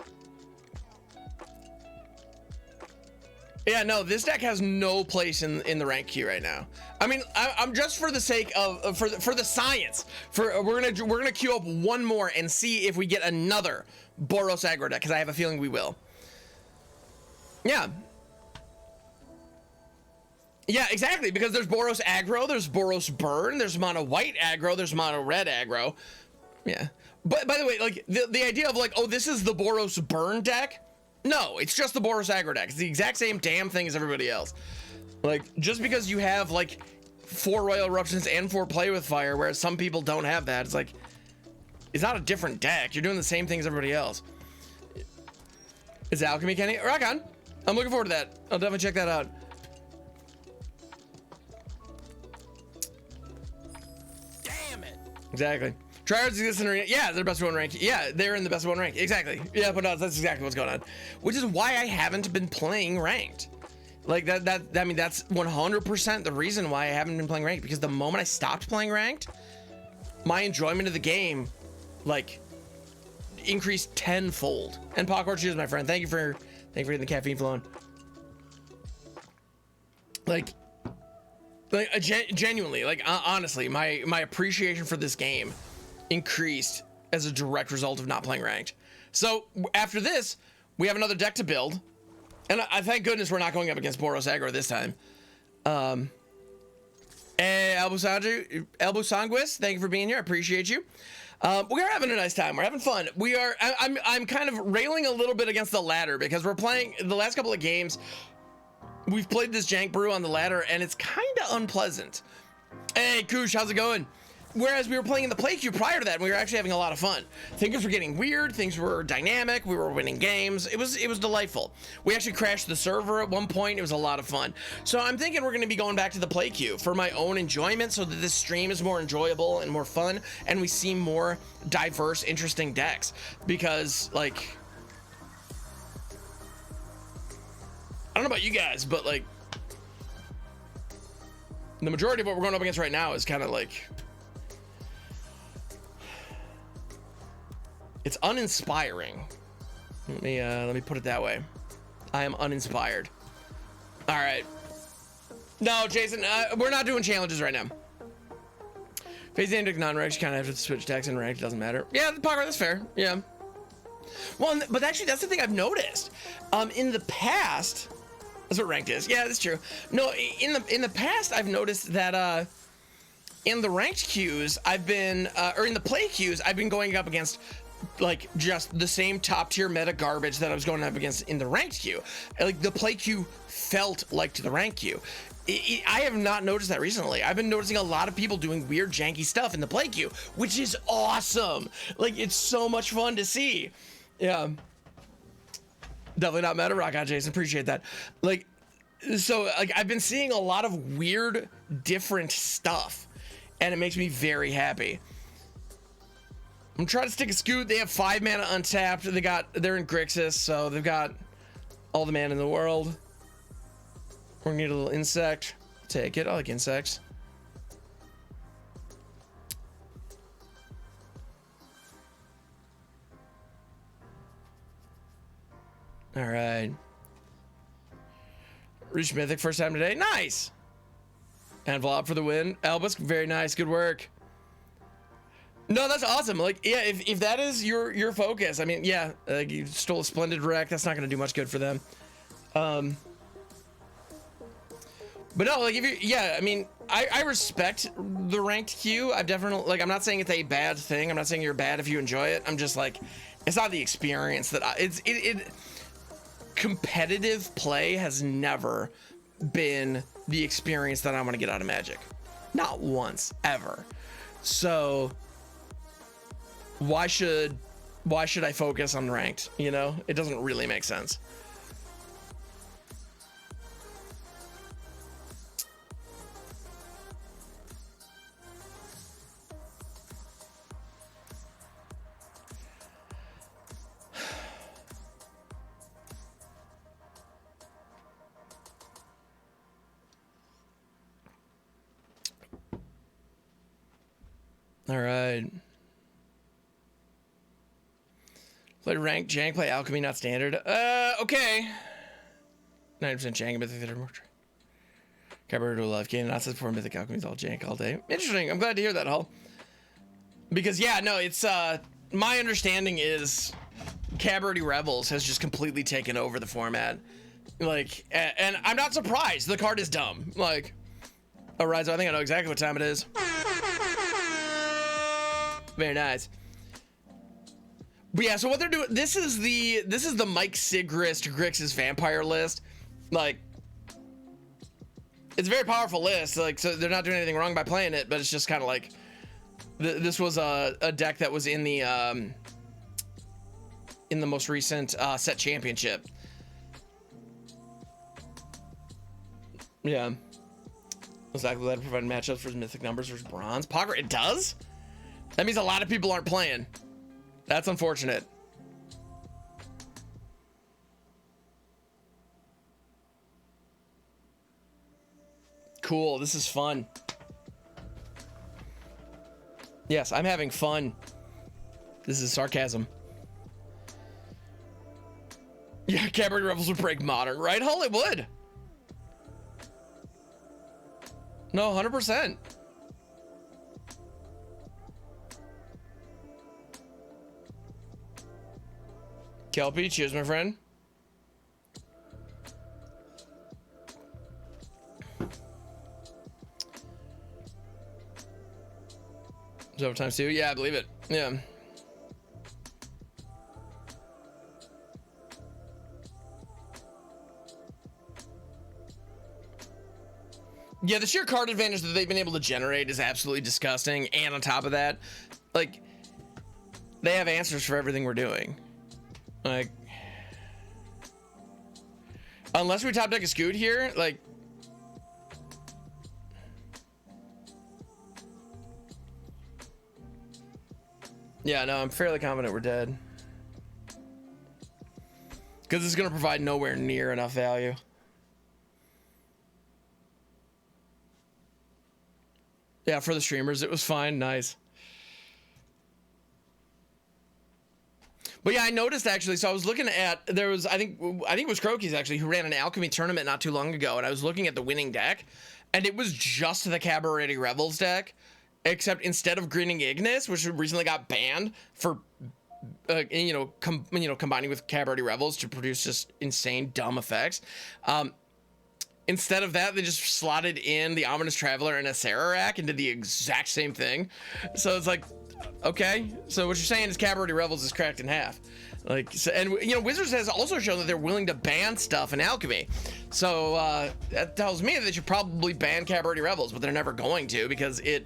Yeah, no, this deck has no place in the rank queue right now. I mean, I'm just for the sake of for the science. We're gonna queue up one more and see if we get another Boros aggro deck, because I have a feeling we will. Yeah. Yeah, exactly, because there's Boros aggro, there's Boros burn, there's mono white aggro, there's mono red aggro. Yeah. But by the way, like the idea of like, oh, this is the Boros burn deck? No, it's just the Boros aggro deck. It's the exact same damn thing as everybody else. Like, just because you have like 4 Royal Eruptions and 4 Play with Fire, whereas some people don't have that, it's like, it's not a different deck. You're doing the same thing as everybody else. Is Alchemy Kenny? Rock on. I'm looking forward to that. I'll definitely check that out. Exactly. Tryhards exist in arena. Yeah, they're best of 1 rank. Yeah, they're in the best of 1 rank. Exactly. Yeah, but no, that's exactly what's going on. Which is why I haven't been playing ranked. Like I mean, that's 100% the reason why I haven't been playing ranked, because the moment I stopped playing ranked, my enjoyment of the game, like, increased tenfold. And Popcorn Cheers, my friend. Thank you for getting the caffeine flowing. Like genuinely, like honestly, my appreciation for this game increased as a direct result of not playing ranked. So after this, we have another deck to build, and I thank goodness we're not going up against Boros aggro this time. Elbow Sanguis, thank you for being here. I appreciate you. We are having a nice time. We're having fun. I'm kind of railing a little bit against the ladder, because we're playing the last couple of games. We've played this jank brew on the ladder, and it's kind of unpleasant. Hey, Koosh, how's it going? Whereas we were playing in the play queue prior to that, and we were actually having a lot of fun. Things were getting weird. Things were dynamic. We were winning games. It was delightful. We actually crashed the server at one point. It was a lot of fun. So I'm thinking we're going to be going back to the play queue for my own enjoyment, so that this stream is more enjoyable and more fun, and we see more diverse, interesting decks. Because, like, I don't know about you guys, but like, the majority of what we're going up against right now is kind of like, it's uninspiring. Let me put it that way. I am uninspired. All right. No, Jason, we're not doing challenges right now. Phase into non-ranked, you kind of have to switch decks and ranked. It doesn't matter. Yeah, the poker, that's fair. Yeah. Well, but actually, that's the thing I've noticed. In the past, that's what ranked is. Yeah, that's true. No, in the past, I've noticed that in the ranked queues, I've been, or in the play queues, I've been going up against like just the same top tier meta garbage that I was going up against in the ranked queue. Like, the play queue felt like the ranked queue. I have not noticed that recently. I've been noticing a lot of people doing weird janky stuff in the play queue, which is awesome. Like, it's so much fun to see. Yeah. Definitely not meta. Rock on, Jason. Appreciate that. Like, so like, I've been seeing a lot of weird, different stuff, and it makes me very happy. I'm trying to stick a Scute. They have 5 mana untapped. They're in Grixis, so they've got all the mana in the world. We're gonna need a little insect. Take it. I like insects. All right. Reach Mythic first time today. Nice. Envelope for the win. Elbus, very nice. Good work. No, that's awesome. Like, yeah, if that is your focus, I mean, yeah, you stole a Splendid Rec. That's not going to do much good for them. But no, like, if you, yeah, I mean, I respect the ranked queue. I've definitely, like, I'm not saying it's a bad thing. I'm not saying you're bad if you enjoy it. I'm just like, it's not the experience that competitive play has never been the experience that I want to get out of Magic. Not once, ever. So why should I focus on ranked? You know, it doesn't really make sense. All right. Play ranked jank, play alchemy, not standard. Okay. 90% jank, mythic theater more. Cabaret to life gain, not says before mythic alchemy is all jank all day. Interesting. I'm glad to hear that, Hull. Because yeah, no, it's my understanding is Cabaret Rebels has just completely taken over the format. Like, and I'm not surprised. The card is dumb. Like, all right, so I think I know exactly what time it is. Very nice. But yeah, so what they're doing, this is the Mike Sigrist Grixis vampire list. Like, it's a very powerful list. Like, so they're not doing anything wrong by playing it, but it's just kind of like this was a deck that was in the most recent set championship. Yeah. Exactly that provided matchups for mythic numbers versus bronze. Poker, it does? That means a lot of people aren't playing. That's unfortunate. Cool, this is fun. Yes, I'm having fun. This is sarcasm. Yeah, Cabaret Rebels would break modern, right? Hull, it would. No, 100%. Kelpie, cheers, my friend. Is that times 2? Yeah, I believe it. Yeah. Yeah, the sheer card advantage that they've been able to generate is absolutely disgusting. And on top of that, like, they have answers for everything we're doing. Like, unless we top deck a Scute here, like, yeah, no, I'm fairly confident we're dead. Because it's going to provide nowhere near enough value. Yeah, for the streamers, it was fine. Nice. But yeah, I noticed actually, so I was looking at, there was, I think it was Crokies actually, who ran an alchemy tournament not too long ago, and I was looking at the winning deck, and it was just the Cabaret Rebels deck, except instead of Grinning Ignis, which recently got banned for, combining with Cabaret Rebels to produce just insane, dumb effects, instead of that, they just slotted in the Ominous Traveler and a Sararak and did the exact same thing. So it's like, okay, so what you're saying is Cabaret Rebels is cracked in half. Like, so, and you know, Wizards has also shown that they're willing to ban stuff in alchemy. So that tells me that they should probably ban Cabaret Rebels, but they're never going to because they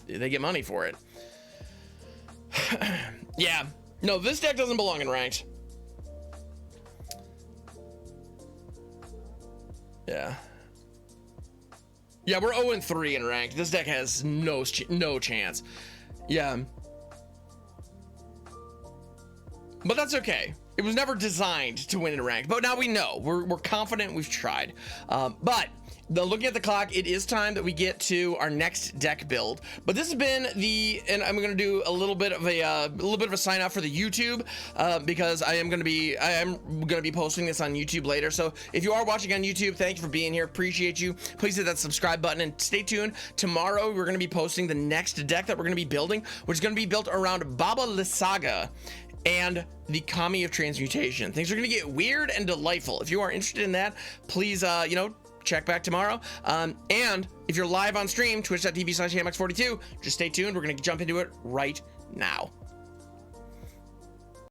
get money for it. Yeah, no, this deck doesn't belong in ranked. Yeah. Yeah, we're 0-3 in ranked. This deck has no chance. Yeah. But that's okay. It was never designed to win in ranked. But now we know. We're confident. We've tried. But looking at the clock, it is time that we get to our next deck build. But this has been and I'm going to do a little bit of a sign off for the YouTube because I am going to be posting this on YouTube later. So if you are watching on YouTube, thank you for being here. Appreciate you. Please hit that subscribe button and stay tuned. Tomorrow we're going to be posting the next deck that we're going to be building, which is going to be built around Baba Lysaga and the Kami of Transmutation. Things are going to get weird and delightful. If you are interested in that, please check back tomorrow. And if you're live on stream, twitch.tv/hammox42, just stay tuned. We're going to jump into it right now.